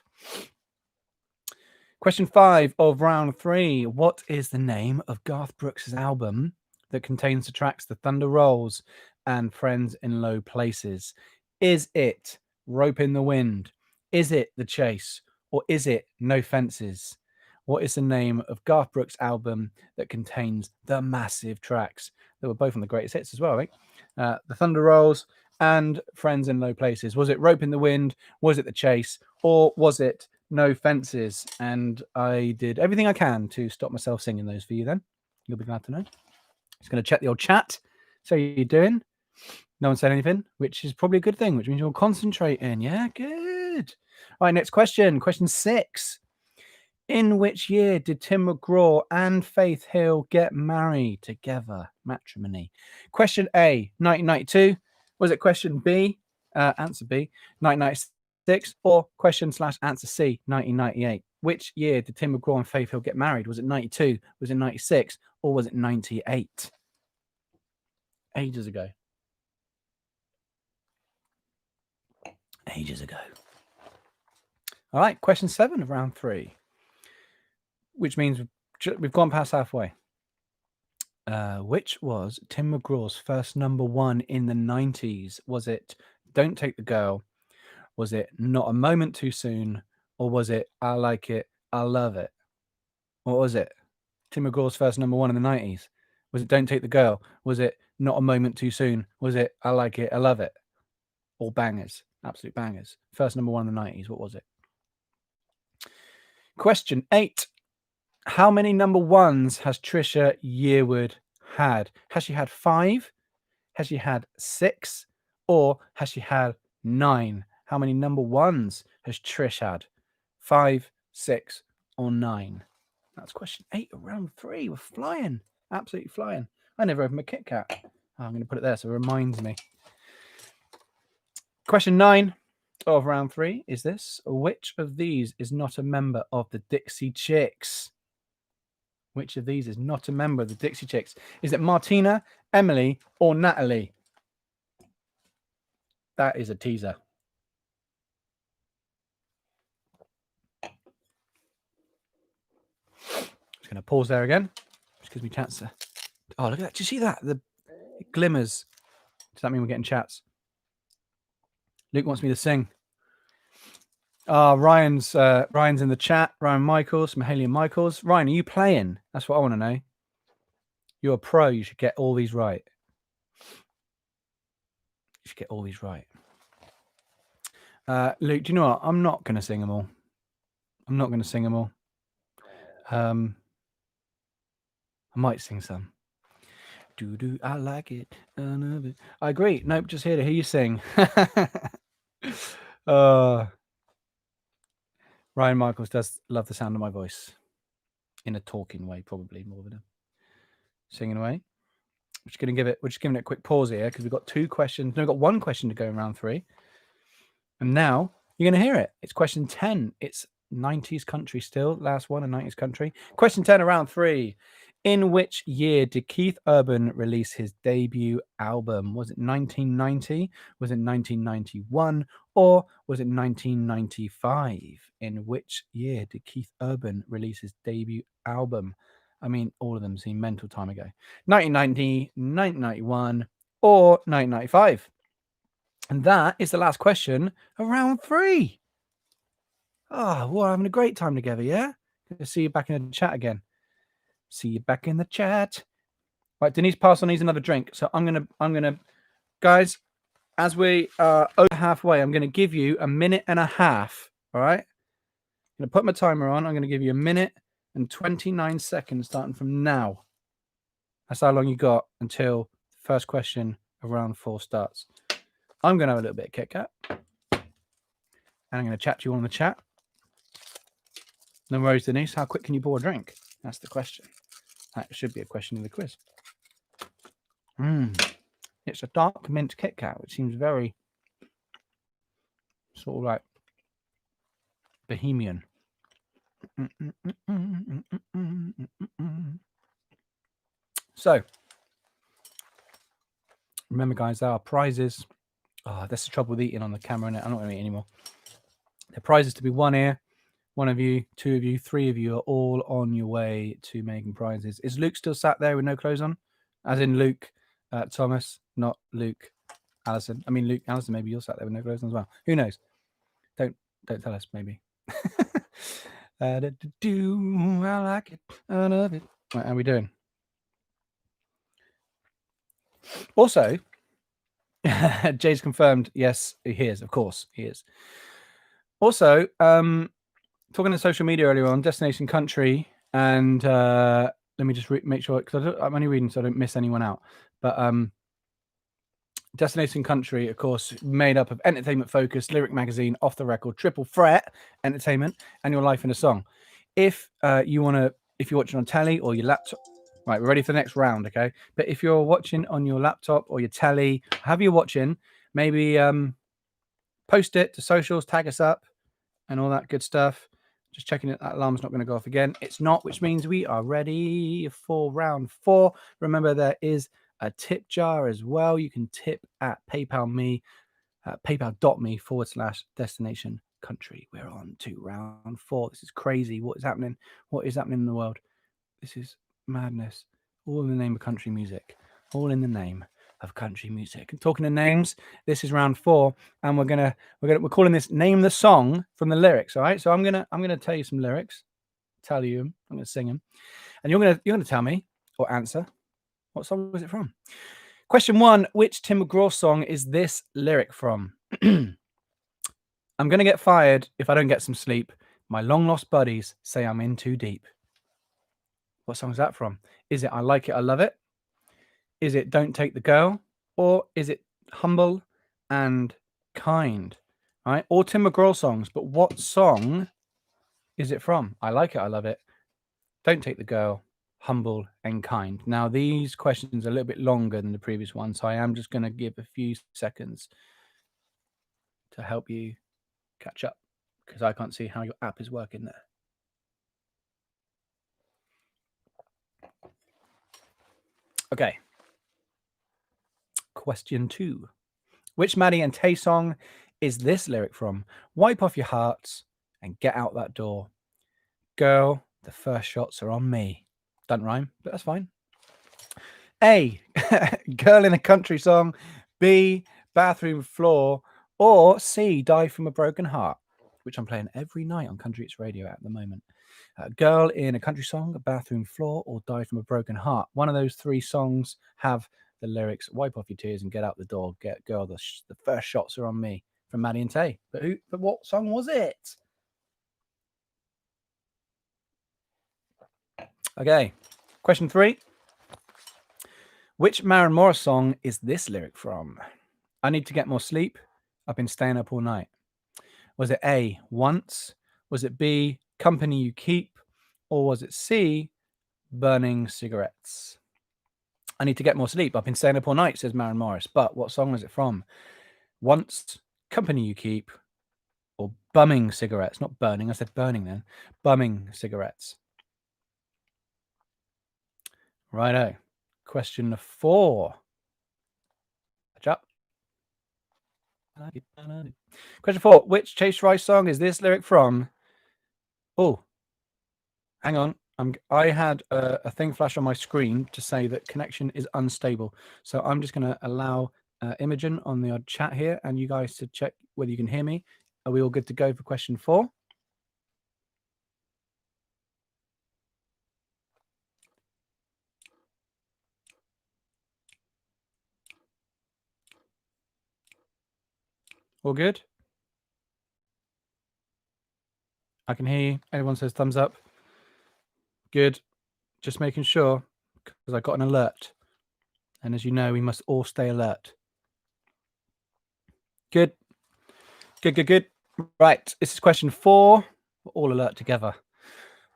Question 5 of round 3. What is the name of Garth Brooks' album that contains the tracks The Thunder Rolls and Friends in Low Places? Is it Rope in the Wind? Is it The Chase? Or is it No Fences? What is the name of Garth Brooks' album that contains the massive tracks that were both on the greatest hits as well, I think? The Thunder Rolls and Friends in Low Places. Was it Rope in the Wind? Was it The Chase? Or was it No Fences? And I did everything I can to stop myself singing those for you then. You'll be glad to know. Just going to check the old chat. So you're doing? No one said anything, which is probably a good thing, which means you're concentrating. Yeah, good. All right, next question. Question 6. In which year did Tim McGraw and Faith Hill get married together? Matrimony. Question A, 1992. Was it question B, answer B, 1996, or question/answer C, 1998? Which year did Tim McGraw and Faith Hill get married? Was it 92? Was it 96? Or was it 98? Ages ago. Ages ago. All right, question 7 of round 3, which means we've gone past halfway. Which was Tim McGraw's first #1 in the 90s? Was it Don't Take the Girl? Was it Not a Moment Too Soon? Or was it I Like It, I Love It? What was it? Tim McGraw's first #1 in the 90s? Was it Don't Take the Girl? Was it Not a Moment Too Soon? Was it I Like It, I Love It? All bangers, absolute bangers. First #1 in the 90s, what was it? Question 8. How many #1s has Trisha Yearwood had? Has she had 5? Has she had 6? Or has she had 9? How many #1s has Trish had? 5, 6, or 9? That's question 8 of round 3. We're flying. Absolutely flying. I never opened my Kit Kat. Oh, I'm going to put it there so it reminds me. Question 9 of round 3 is this. Which of these is not a member of the Dixie Chicks? Which of these is not a member of the Dixie Chicks? Is it Martina, Emily, or Natalie? That is a teaser. Just going to pause there again. Just gives me a chance to... Oh, look at that. Do you see that? It glimmers. Does that mean we're getting chats? Luke wants me to sing. Ryan's in the chat. Ryan Michaels, Mahalian Michaels. Ryan, are you playing? That's what I want to know. You're a pro. You should get all these right. You should get all these right. Luke, do you know what? I'm not going to sing them all. I'm not going to sing them all. I might sing some. Do I like it? I agree. Nope, just here to hear you sing. Ryan Michaels does love the sound of my voice. In a talking way, probably more than a singing way. We're just giving it a quick pause here because we've got 2 questions. No, we've got 1 question to go in round 3. And now you're going to hear it. It's question 10. It's 90s country still. Last one, a 90s country. Question 10 of round 3. In which year did Keith Urban release his debut album? Was it 1990? Was it 1991? Or was it 1995? In which year did Keith Urban release his debut album? I mean, all of them seem mental time ago. 1990, 1991, or 1995? And that is the last question of round 3. Oh, we're having a great time together, yeah? Good to see you back in the chat again. See you back in the chat. Right, Denise Parson needs another drink. So I'm gonna, guys, as we are over halfway, I'm gonna give you a minute and a half. All right. I'm gonna put my timer on. I'm gonna give you a minute and 29 seconds starting from now. That's how long you got until the first question of round 4 starts. I'm gonna have a little bit of Kit Kat. And I'm gonna chat to you all in the chat. No worries, Denise. How quick can you pour a drink? That's the question. That should be a question in the quiz. It's a dark mint Kit Kat, which seems very sort of like bohemian. So, remember, guys, there are prizes. Oh, that's the trouble with eating on the camera, innit? I'm not going to eat anymore. The prizes to be won here. 1 of you, 2 of you, 3 of you are all on your way to making prizes. Is Luke still sat there with no clothes on? As in Luke Thomas, not Luke Allison. I mean, Luke Allison, maybe you're sat there with no clothes on as well. Who knows? Don't tell us, maybe. I like it. I love it. Right, how are we doing? Also, Jay's confirmed. Yes, he is. Of course, he is. Also, talking to social media earlier on, Destination Country, and let me just make sure, because I'm only reading so I don't miss anyone out. But Destination Country, of course, made up of entertainment focused, lyric magazine, off the record, triple threat entertainment, and your life in a song. If you're watching on telly or your laptop, right, we're ready for the next round, okay? But if you're watching on your laptop or your telly, have you watching, maybe post it to socials, tag us up, and all that good stuff. Just checking that alarm's not going to go off again. It's not, which means we are ready for round 4. Remember, there is a tip jar as well. You can tip at PayPal.me/destination country we're on to? Round 4. This is crazy. What is happening? What is happening in the world? This is madness. All in the name of country music. All in the name of country music. And talking of names, this is round 4, and we're calling this Name the Song from the lyrics. All right. So I'm gonna tell you some lyrics, tell you them, I'm gonna sing them, and you're gonna tell me or answer what song was it from. Question 1: which Tim McGraw song is this lyric from? I'm gonna get fired if I don't get some sleep. My long lost buddies say I'm in too deep. What song is that from? Is it I Like It, I Love It? Is it Don't Take the Girl? Or is it Humble and Kind? Right? All Tim McGraw songs, but what song is it from? I Like It, I Love It. Don't Take the Girl, Humble and Kind. Now, these questions are a little bit longer than the previous one, so I am just going to give a few seconds to help you catch up, because I can't see how your app is working there. Okay. Question 2. Which Maddie and Tay song is this lyric from? Wipe off your hearts and get out that door. Girl, the first shots are on me. Doesn't rhyme, but that's fine. A, Girl in a Country Song. B, Bathroom Floor. Or C, Die from a Broken Heart, which I'm playing every night on Country Hits Radio at the moment. Girl in a Country Song, a Bathroom Floor, or Die from a Broken Heart. One of those 3 songs have the lyrics, wipe off your tears and get out the door. Get girl, the first shots are on me, from Maddie and Tay. But what song was it? Okay, question 3. Which Maren Morris song is this lyric from? I need to get more sleep. I've been staying up all night. Was it A, Once? Was it B, Company You Keep? Or was it C, Burning Cigarettes? I need to get more sleep. I've been staying up all night, says Maren Morris. But what song was it from? Once, Company You Keep, or Bumming Cigarettes? Not burning. I said burning then. Bumming Cigarettes. Righto. Question 4. Catch up. Question 4. Which Chase Rice song is this lyric from? Oh, hang on. I had a thing flash on my screen to say that connection is unstable. So I'm just going to allow Imogen on the odd chat here and you guys to check whether you can hear me. Are we all good to go for question 4? All good? I can hear you. Everyone says thumbs up. Good. Just making sure, because I got an alert. And as you know, we must all stay alert. Good. Good. Right. This is question 4. We're all alert together.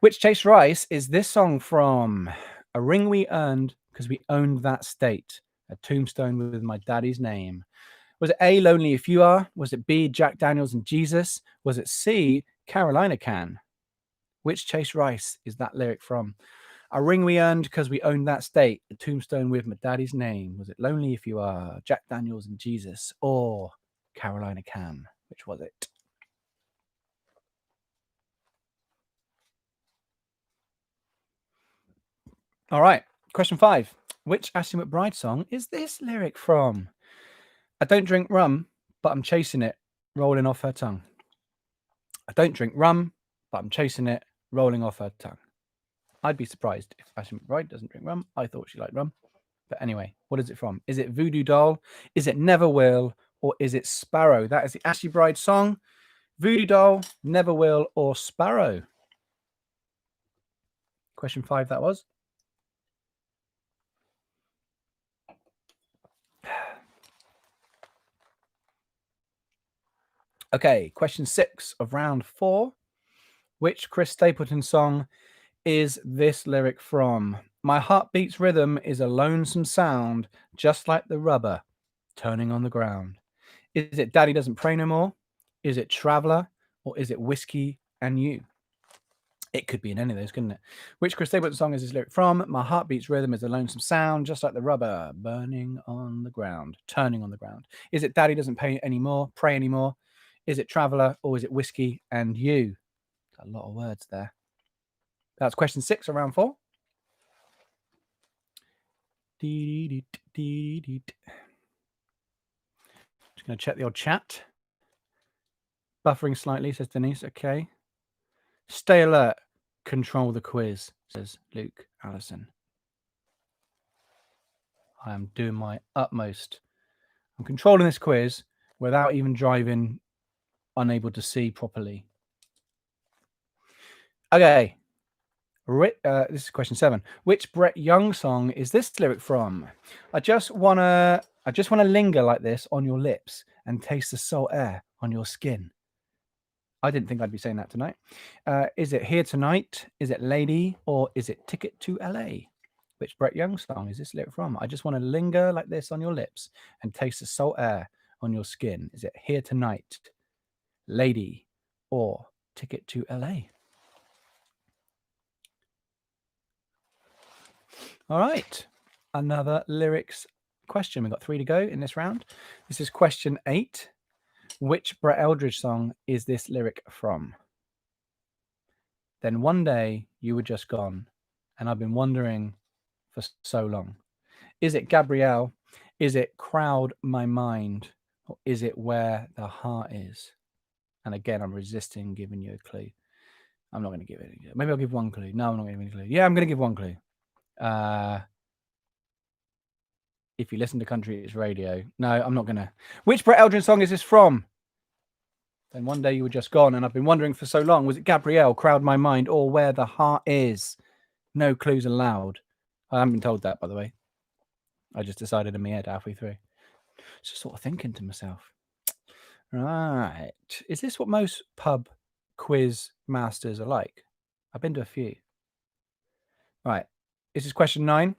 Which Chase Rice is this song from? A ring we earned because we owned that state. A tombstone with my daddy's name. Was it A, Lonely If You Are? Was it B, Jack Daniels and Jesus? Was it C, Carolina Can? Which Chase Rice is that lyric from? A ring we earned because we owned that state. A tombstone with my daddy's name. Was it Lonely If You Are, Jack Daniels and Jesus, or Carolina Can? Which was it? All right. Question 5. Which Ashley McBryde song is this lyric from? I don't drink rum, but I'm chasing it, rolling off her tongue. I don't drink rum, but I'm chasing it, rolling off her tongue. I'd be surprised if Ashley McBryde doesn't drink rum. I thought she liked rum. But anyway, what is it from? Is it Voodoo Doll? Is it Never Will? Or is it Sparrow? That is the Ashley McBryde song. Voodoo Doll, Never Will, or Sparrow? Question 5 that was. Okay, question 6 of round 4. Which Chris Stapleton song is this lyric from? My heartbeat's rhythm is a lonesome sound, just like the rubber turning on the ground. Is it Daddy Doesn't Pray No More? Is it Traveller? Or is it Whiskey and You? It could be in any of those, couldn't it? Which Chris Stapleton song is this lyric from? My heartbeat's rhythm is a lonesome sound, just like the rubber burning on the ground, turning on the ground. Is it Daddy Doesn't Pray Anymore? Pray Anymore? Is it traveller or is it whiskey and you? A lot of words there. That's question 6 of round 4. Just going to check the old chat. Buffering slightly, says Denise. Okay. Stay alert. Control the quiz, says Luke Allison. I am doing my utmost. I'm controlling this quiz without even driving, unable to see properly. Okay. This is question 7. Which Brett Young song is this lyric from? I just wanna linger like this on your lips and taste the salt air on your skin. I didn't think I'd be saying that tonight. Is it Here Tonight? Is it Lady? Or is it Ticket to LA? Which Brett Young song is this lyric from? I just want to linger like this on your lips and taste the salt air on your skin. Is it Here Tonight, Lady, or Ticket to LA? All right. Another lyrics question. We've got 3 to go in this round. This is question 8. Which Brett Eldridge song is this lyric from? Then one day you were just gone, and I've been wondering for so long. Is it Gabrielle? Is it Crowd My Mind? Or is it Where the Heart Is? And again, I'm resisting giving you a clue. I'm not going to give it. Maybe I'll give one clue. No, I'm not going to give any clue. Yeah, I'm going to give one clue. If you listen to country, it's radio. No, I'm not going to. Which Brett Eldridge song is this from? Then one day you were just gone, and I've been wondering for so long. Was it Gabrielle, Crowd My Mind, or Where the Heart Is? No clues allowed. I haven't been told that, by the way. I just decided in my head halfway through. Just sort of thinking to myself. Right. Is this what most pub quiz masters are like? I've been to a few. Right. This is question 9.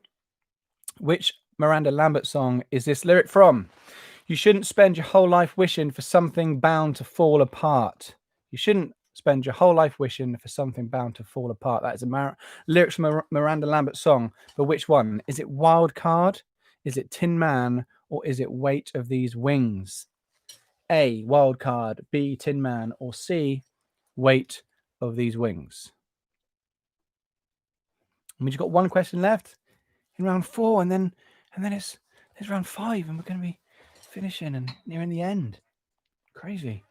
Which Miranda Lambert song is this lyric from? You shouldn't spend your whole life wishing for something bound to fall apart. You shouldn't spend your whole life wishing for something bound to fall apart. That is a lyrics from a Miranda Lambert song. But which one? Is it Wild Card? Is it Tin Man? Or is it Weight of These Wings? A, Wild Card. B, Tin Man. Or C, Weight of These Wings? And we've got one question left in round 4. And then it's round 5. And we're going to be finishing and nearing the end. Crazy.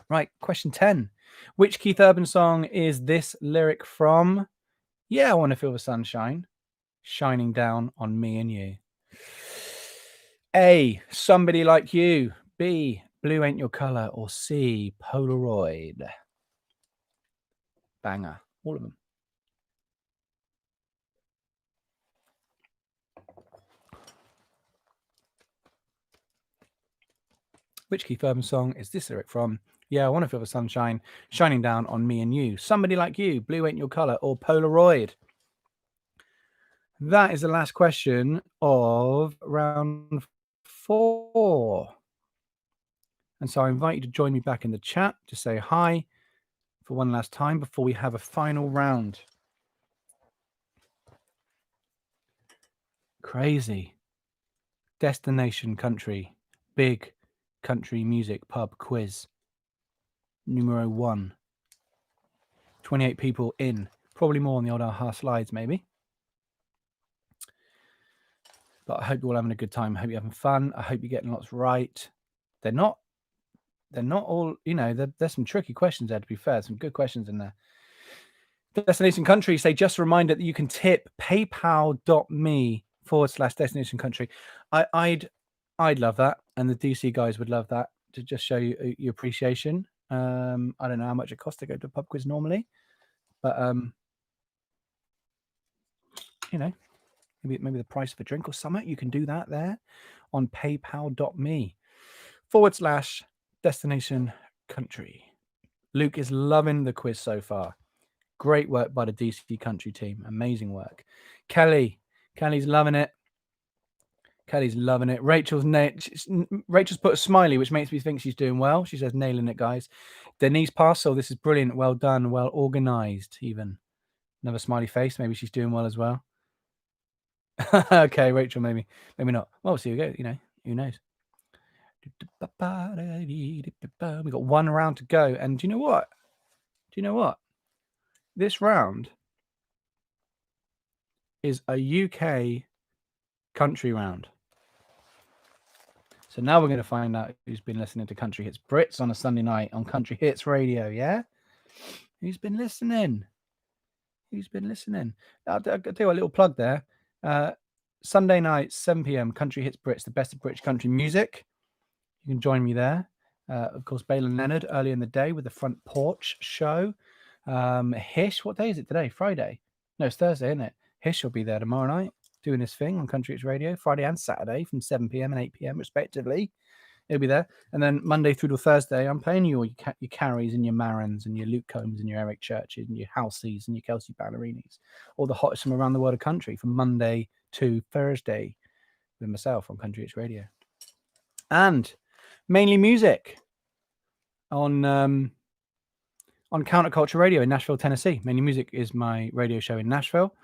Right, question 10. Which Keith Urban song is this lyric from? Yeah, I want to feel the sunshine shining down on me and you. A, Somebody Like You. B, Blue Ain't Your Color. Or C, Polaroid. Banger. All of them. Which Keith Urban song is this lyric from? Yeah, I want to feel the sunshine shining down on me and you. Somebody Like You, Blue Ain't Your Color, or Polaroid. That is the last question of round 4. And so I invite you to join me back in the chat to say hi for one last time before we have a final round. Crazy. Destination country. Big country music pub quiz. Numero 1. 28 people in. Probably more on the old AHA slides, maybe. But I hope you're all having a good time. I hope you're having fun. I hope you're getting lots right. They're not all, there's some tricky questions there, to be fair. Some good questions in there. Destination country say just a reminder that you can tip paypal.me/destination country. I'd love that. And the DC guys would love that, to just show you your appreciation. I don't know how much it costs to go to a pub quiz normally, but maybe the price of a drink or something. You can do that there on paypal.me/destination country. Luke is loving the quiz so far. Great work by the DC country team. Amazing work. Kelly's loving it. Rachel's put a smiley, which makes me think she's doing well. She says, nailing it, guys. Denise Parcel, this is brilliant. Well done. Well organized, even. Another smiley face. Maybe she's doing well as well. Okay, Rachel, maybe not. Well, see you go. Who knows? We got one round to go, and do you know what? This round is a UK country round. So now we're going to find out who's been listening to Country Hits Brits on a Sunday night on Country Hits Radio, yeah? Who's been listening? I'll do a little plug there. Sunday night, 7 p.m, Country Hits Brits, the best of British country music. You can join me there. Of course, Balin Leonard early in the day with the Front Porch show. Hish, what day is it today? Friday? No, it's Thursday, isn't it? Hish will be there tomorrow night doing his thing on Country Hits Radio, Friday and Saturday from 7 p.m. and 8 p.m. respectively. He'll be there. And then Monday through to Thursday, I'm playing you all your Carries and your Marons and your Luke Combs and your Eric Churches and your Halseys and your Kelsey Ballerinis. All the hottest from around the world of country from Monday to Thursday with myself on Country Hits Radio. And mainly music on Counterculture Radio in Nashville, Tennessee. Mainly Music is my radio show in Nashville.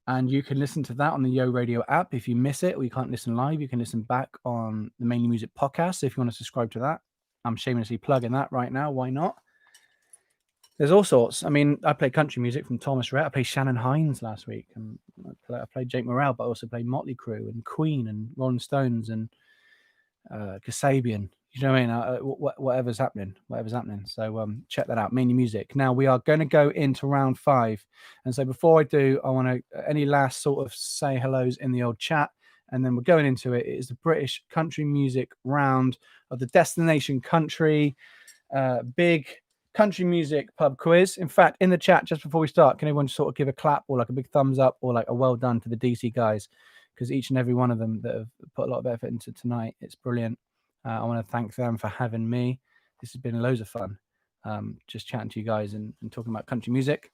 And you can listen to that on the Yo Radio app. If you miss it or you can't listen live, you can listen back on the Mainly Music podcast. So if you want to subscribe to that, I'm shamelessly plugging that right now. Why not? There's all sorts. I mean, I played country music from Thomas Rhett. I played Shannon Hines last week. And I played Jake Morrell, but I also played Motley Crue and Queen and Rolling Stones and Kasabian. You know what I mean? Whatever's happening. So check that out. Mainly Music. Now we are going to go into round 5. And so before I do, I want to any last sort of say hellos in the old chat. And then we're going into it. It is the British country music round of the Destination Country big country music pub quiz. In fact, in the chat, just before we start, can everyone sort of give a clap or like a big thumbs up or like a well done to the DC guys? Because each and every one of them that have put a lot of effort into tonight, it's brilliant. I want to thank them for having me. This has been loads of fun, just chatting to you guys and talking about country music.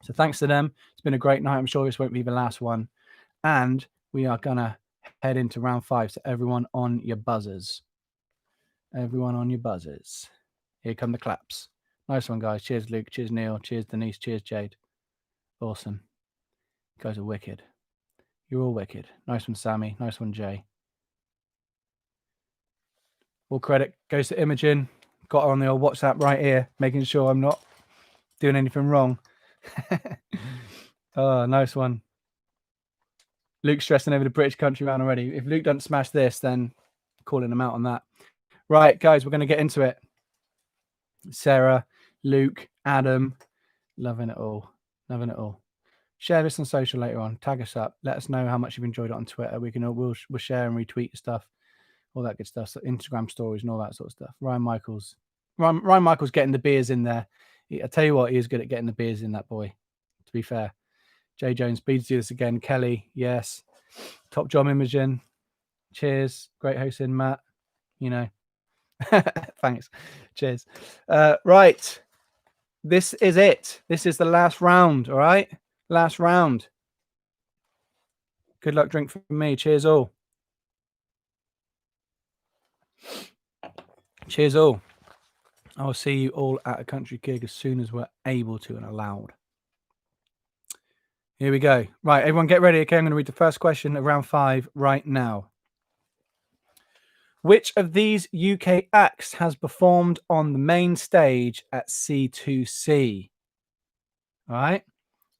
So thanks to them. It's been a great night. I'm sure this won't be the last one. And we are going to head into round 5. So everyone on your buzzers. Here come the claps. Nice one, guys. Cheers, Luke. Cheers, Neil. Cheers, Denise. Cheers, Jade. Awesome. You guys are wicked. You're all wicked. Nice one, Sammy. Nice one, Jay. All credit goes to Imogen. Got her on the old WhatsApp right here, making sure I'm not doing anything wrong. Oh, nice one. Luke's stressing over the British country round already. If Luke doesn't smash this, then calling him out on that. Right, guys, we're going to get into it. Sarah, Luke, Adam, loving it all. Share this on social later on. Tag us up. Let us know how much you've enjoyed it on Twitter. We'll share and retweet stuff. All that good stuff, so Instagram stories and all that sort of stuff. Ryan Michaels getting the beers in there. I tell you what, he is good at getting the beers in, that boy, to be fair. Jay Jones, please do this again. Kelly, yes. Top job, Imogen. Cheers. Great hosting, Matt. You know. Thanks. Cheers. Right. This is it. This is the last round, all right? Last round. Good luck drink from me. Cheers all. Cheers all. I'll see you all at a country gig as soon as we're able to and allowed. Here we go. Right, everyone get ready. Okay, I'm going to read the first question of round 5 right now. Which of these UK acts has performed on the main stage at C2C? All right.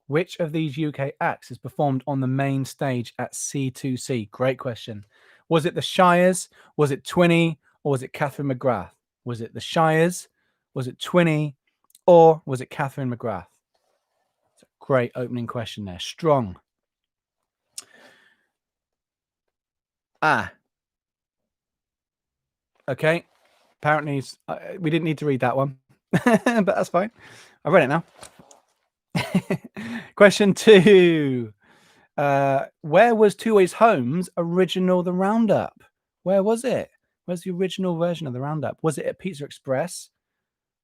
Which of these UK acts has performed on the main stage at C2C? Great question. Was it the Shires? Was it Twinney? Or was it Catherine McGrath? Was it the Shires? Was it Twinney? Or was it Catherine McGrath? It's a great opening question there. Strong. Okay. Apparently, we didn't need to read that one, but that's fine. I read it now. Question 2. Where was Two Ways Home's original The Roundup? Where was it? Where's the original version of The Roundup? Was it at Pizza Express?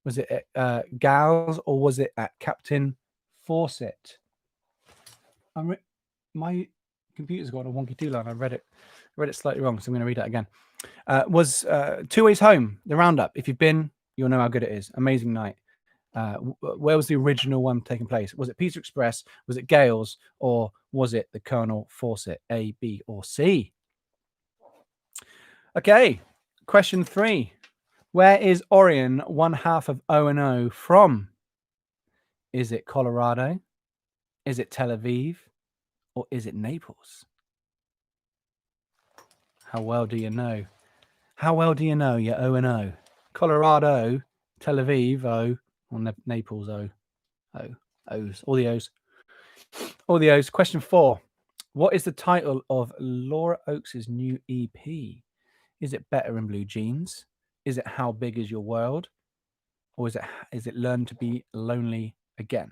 Was it at Gal's? Or was it at Captain Fawcett? My computer's got a wonky two-line. I read it slightly wrong, so I'm going to read it again. Was Two Ways Home, The Roundup. If you've been, you'll know how good it is. Amazing night. Where was the original one taking place? Was it Pizza Express? Was it Gales? Or was it the Colonel Fawcett? A, B, or C? Okay. Question 3. Where is Orion, one half of O&O, from? Is it Colorado? Is it Tel Aviv? Or is it Naples? How well do you know? How well do you know your O&O? Colorado, Tel Aviv, O, or Naples, O. O's. All the O's. All the O's. Question 4. What is the title of Laura Oakes' new EP? Is it Better in Blue Jeans? Is it How Big Is Your World? Or is it Learn to Be Lonely Again?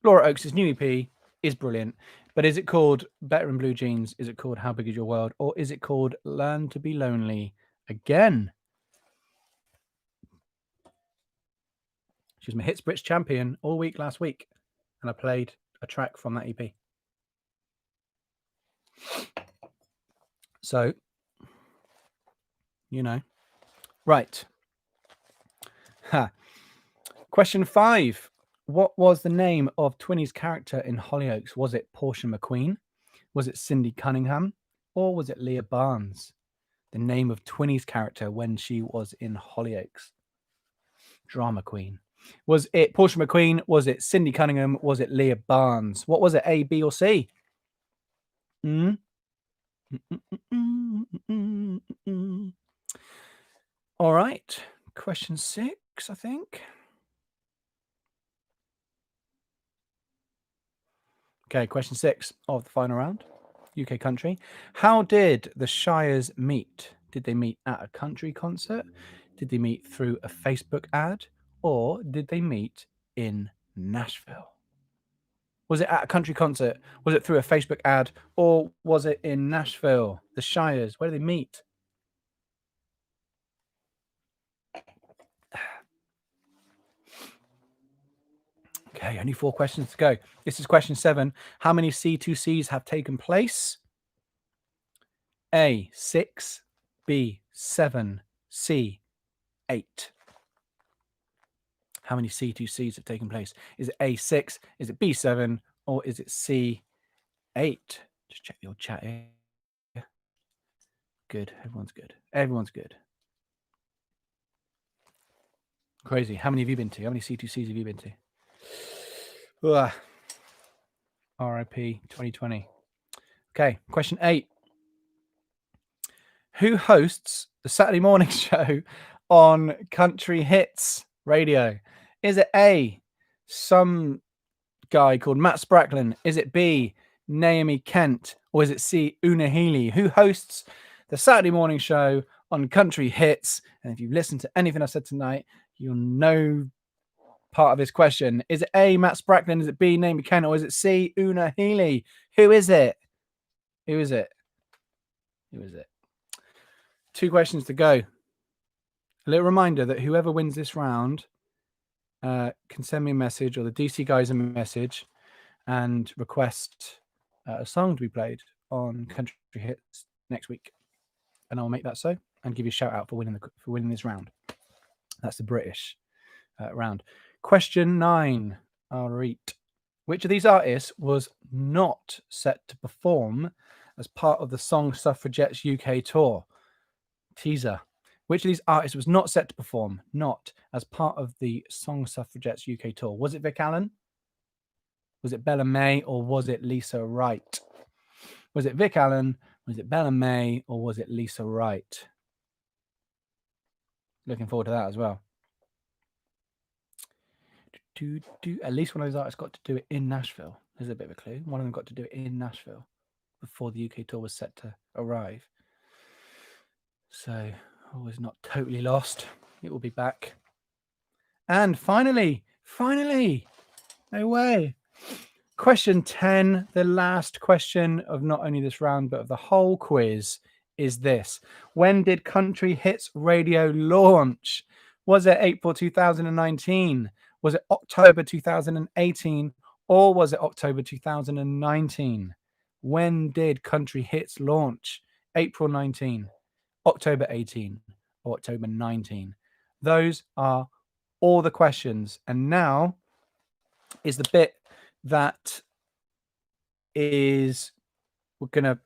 Laura Oakes' new EP is brilliant, but is it called Better in Blue Jeans? Is it called How Big Is Your World? Or is it called Learn to Be Lonely Again? She was my Hits Brits champion all week last week, and I played a track from that EP. So, you know. Right. Question 5. What was the name of Twinnie's character in Hollyoaks? Was it Portia McQueen? Was it Cindy Cunningham? Or was it Leah Barnes? The name of Twinnie's character when she was in Hollyoaks. Drama queen. Was it Portia McQueen? Was it Cindy Cunningham? Was it Leah Barnes? What was it, A, B, or C? All right. Question 6, I think. Okay, question 6 of the final round. UK country. How did the Shires meet? Did they meet at a country concert? Did they meet through a Facebook ad? Or did they meet in Nashville? Was it at a country concert? Was it through a Facebook ad? Or was it in Nashville? The Shires, where did they meet? Okay, only 4 questions to go. This is question 7. How many C2Cs have taken place? A, 6, B, 7, C, 8. How many C2Cs have taken place? Is it A, 6? Is it B, 7? Or is it C, 8? Just check the old chat here. Good. Everyone's good. Everyone's good. Crazy. How many have you been to? How many C2Cs have you been to? Ugh. RIP 2020. Okay, question 8. Who hosts the Saturday morning show on Country Hits Radio? Is it A, some guy called Matt Spracklen? Is it B, Naomi Kent? Or is it C, Una Healy? Who hosts the Saturday morning show on Country Hits? And if you've listened to anything I've said tonight, you'll know part of this question. Is it A, Matt Spracklen? Is it B, Naomi Kent? Or is it C, Una Healy? Who is it? Who is it? Who is it? 2 questions to go. A little reminder that whoever wins this round can send me a message, or the DC guys a message, and request a song to be played on Country Hits next week, and I'll make that so and give you a shout out for winning this round. That's the British round. Question 9. I'll read. Which of these artists was not set to perform as part of the Song Suffragettes UK tour? Teaser. Which of these artists was not set to perform, not as part of the Song Suffragettes UK tour? Was it Vic Allen? Was it Bella May? Or was it Lisa Wright? Was it Vic Allen? Was it Bella May? Or was it Lisa Wright? Looking forward to that as well. At least one of those artists got to do it in Nashville. There's a bit of a clue. One of them got to do it in Nashville before the UK tour was set to arrive. So, always not totally lost. It will be back. And finally, no way. Question 10, the last question of not only this round, but of the whole quiz, is this. When did Country Hits Radio launch? Was it April 2019? Was it October 2018? Or was it October 2019? When did Country Hits launch? April 19, October 18, or October 19? Those are all the questions. And now is the bit that is we're gonna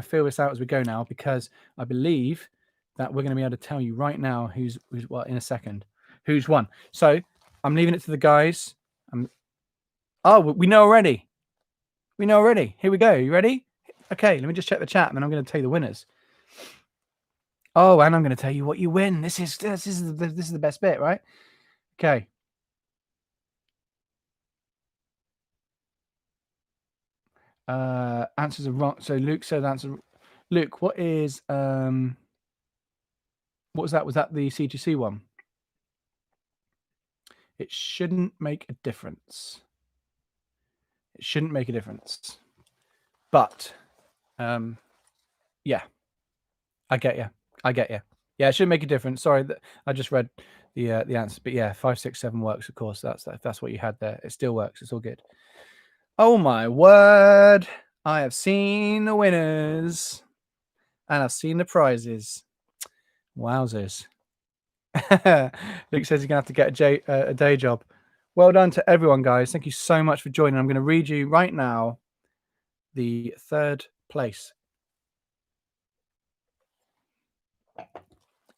fill this out as we go now, because I believe that we're going to be able to tell you right now who's what in a second, who's won. So I'm leaving it to the guys. Oh, we know already. We know already. Here we go. You ready? Okay, let me just check the chat, and then I'm going to tell you the winners. Oh, and I'm going to tell you what you win. This is the best bit, right? Okay. Answers are wrong. So Luke said answer. Luke, what is what was that? Was that the C2C one? It shouldn't make a difference. It shouldn't make a difference. But yeah. I get you. Yeah, it shouldn't make a difference. Sorry, I just read the answer. But yeah, 5, 6, 7 works, of course. That's what you had there. It still works. It's all good. Oh my word. I have seen the winners. And I've seen the prizes. Wowzers. Luke says he's going to have to get a day job. Well done to everyone, guys. Thank you so much for joining. I'm going to read you right now the third place.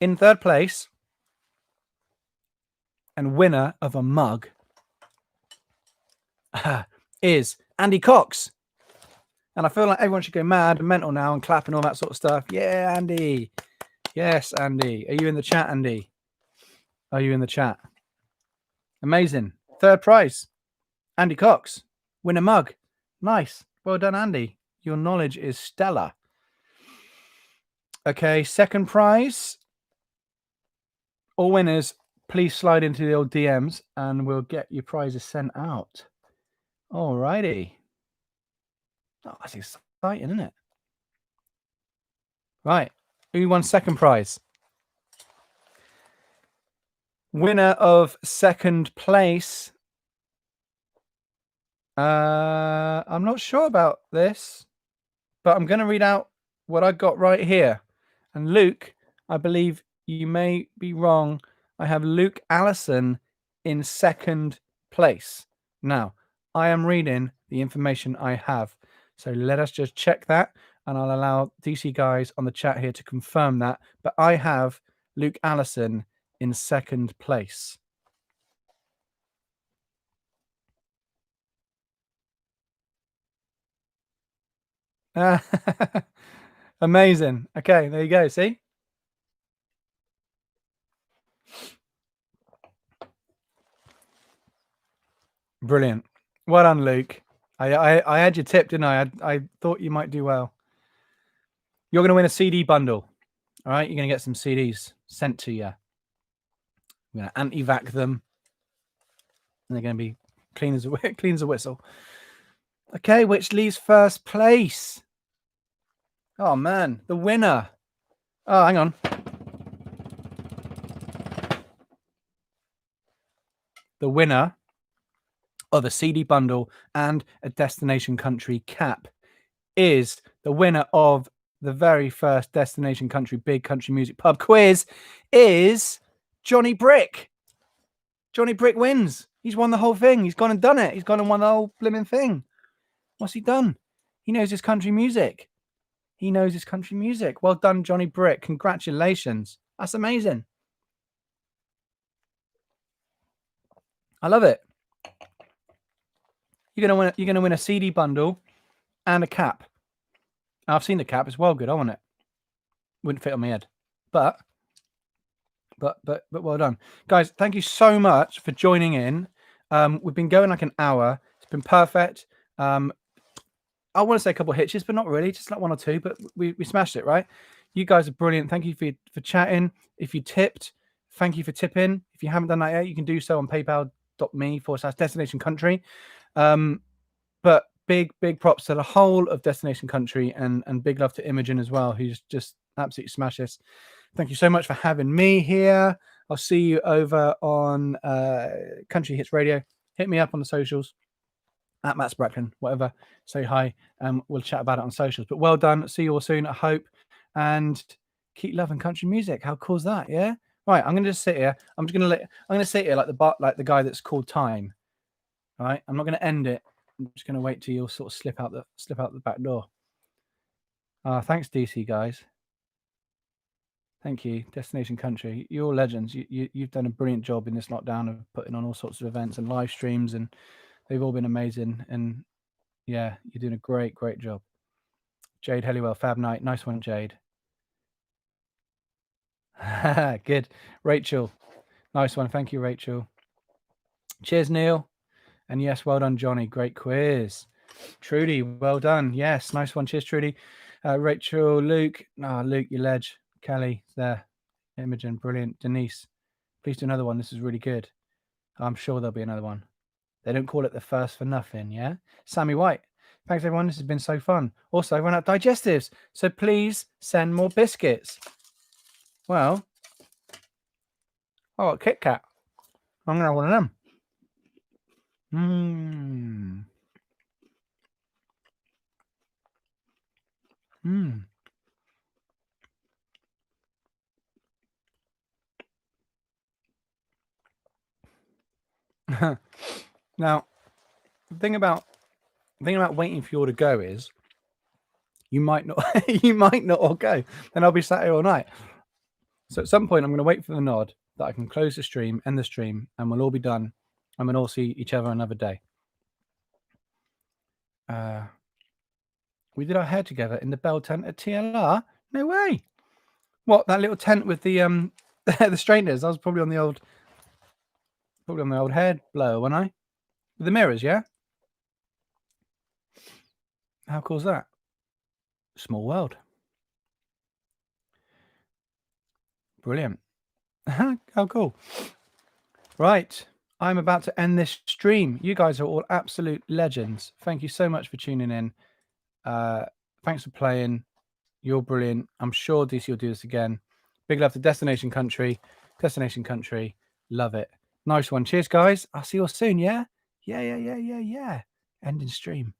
In third place and winner of a mug is Andy Cox. And I feel like everyone should go mad and mental now and clap and all that sort of stuff. Yeah, Andy. Yes, Andy. Are you in the chat, Andy? Are you in the chat? Amazing. Third prize. Andy Cox. Win a mug. Nice. Well done, Andy. Your knowledge is stellar. Okay, second prize. All winners, please slide into the old DMs and we'll get your prizes sent out. All righty. Oh, that's exciting, isn't it? Right. Who won second prize? Winner of second place. I'm not sure about this, but I'm going to read out what I got right here. And Luke, I believe you may be wrong. I have Luke Allison in second place. Now, I am reading the information I have. So let us just check that, and I'll allow DC guys on the chat here to confirm that. But I have Luke Allison in second place. Amazing. Okay, there you go. See? Brilliant. Well done, Luke. I had you tipped, didn't I? I thought you might do well. You're going to win a CD bundle. All right, you're going to get some CDs sent to you. I'm going to anti-vac them, and they're going to be clean as a whistle. Okay, which leaves first place? Oh man, the winner. Oh, hang on. The winner of a CD bundle and a destination country cap is the winner of the very first destination country big country music pub quiz is Johnny Brick. Johnny Brick wins. He's won the whole thing. He's gone and done it. He's gone and won the whole blimmin' thing. What's he done? He knows his country music. He knows his country music. Well done, Johnny Brick. Congratulations. That's amazing. I love it. You're gonna win a CD bundle and a cap. I've seen the cap. It's well good. I want it. Wouldn't fit on my head, but well done, guys. Thank you so much for joining in. We've been going like an hour. It's been perfect. I want to say a couple of hitches, but not really, just like 1 or 2. But we smashed it, right? You guys are brilliant. Thank you for chatting. If you tipped, thank you for tipping. If you haven't done that yet, you can do so on paypal.me/destination country. But big props to the whole of Destination Country and big love to Imogen as well, who's just absolutely smashes. Thank you so much for having me here. I'll see you over on Country Hits Radio. Hit me up on the socials at Matt Spracklen, whatever. Say hi and we'll chat about it on socials. But well done. See you all soon, I hope. And keep loving country music. How cool is that? Yeah. Right. I'm gonna just sit here. I'm gonna sit here like the guy that's called time. All right. I'm not gonna end it. I'm just gonna wait till you'll sort of slip out the back door. Thanks, DC guys. Thank you, Destination Country. You're all legends. You've done a brilliant job in this lockdown of putting on all sorts of events and live streams, and they've all been amazing. And yeah, you're doing a great job. Jade Helliwell, Fab Night, nice one, Jade. Good, Rachel, nice one. Thank you, Rachel. Cheers, Neil. And yes, well done, Johnny. Great quiz. Trudy, well done. Yes, nice one. Cheers, Trudy. Rachel, Luke. Luke, you ledge. Kelly, there. Imogen, brilliant. Denise, please do another one. This is really good. I'm sure there'll be another one. They don't call it the first for nothing, yeah? Sammy White, thanks, everyone. This has been so fun. Also, I run out digestives, so please send more biscuits. Well, oh, Kit Kat. I'm going to have one of them. Now, the thing about waiting for you all to go is you might not all go. Then I'll be sat here all night. So at some point, I'm going to wait for the nod that I can close the stream, end the stream, and we'll all be done. And we'll all see each other another day. We did our hair together in the Bell tent at TLR. No way. What, that little tent with the the straighteners? I was probably on the old hair blower, wasn't I? With the mirrors, yeah. How cool is that? Small world. Brilliant. How cool. Right. I'm about to end this stream. You guys are all absolute legends. Thank you so much for tuning in. Thanks for playing. You're brilliant. I'm sure DC will do this again. Big love to Destination Country. Destination Country. Love it. Nice one. Cheers, guys. I'll see you all soon, yeah? Yeah. Ending stream.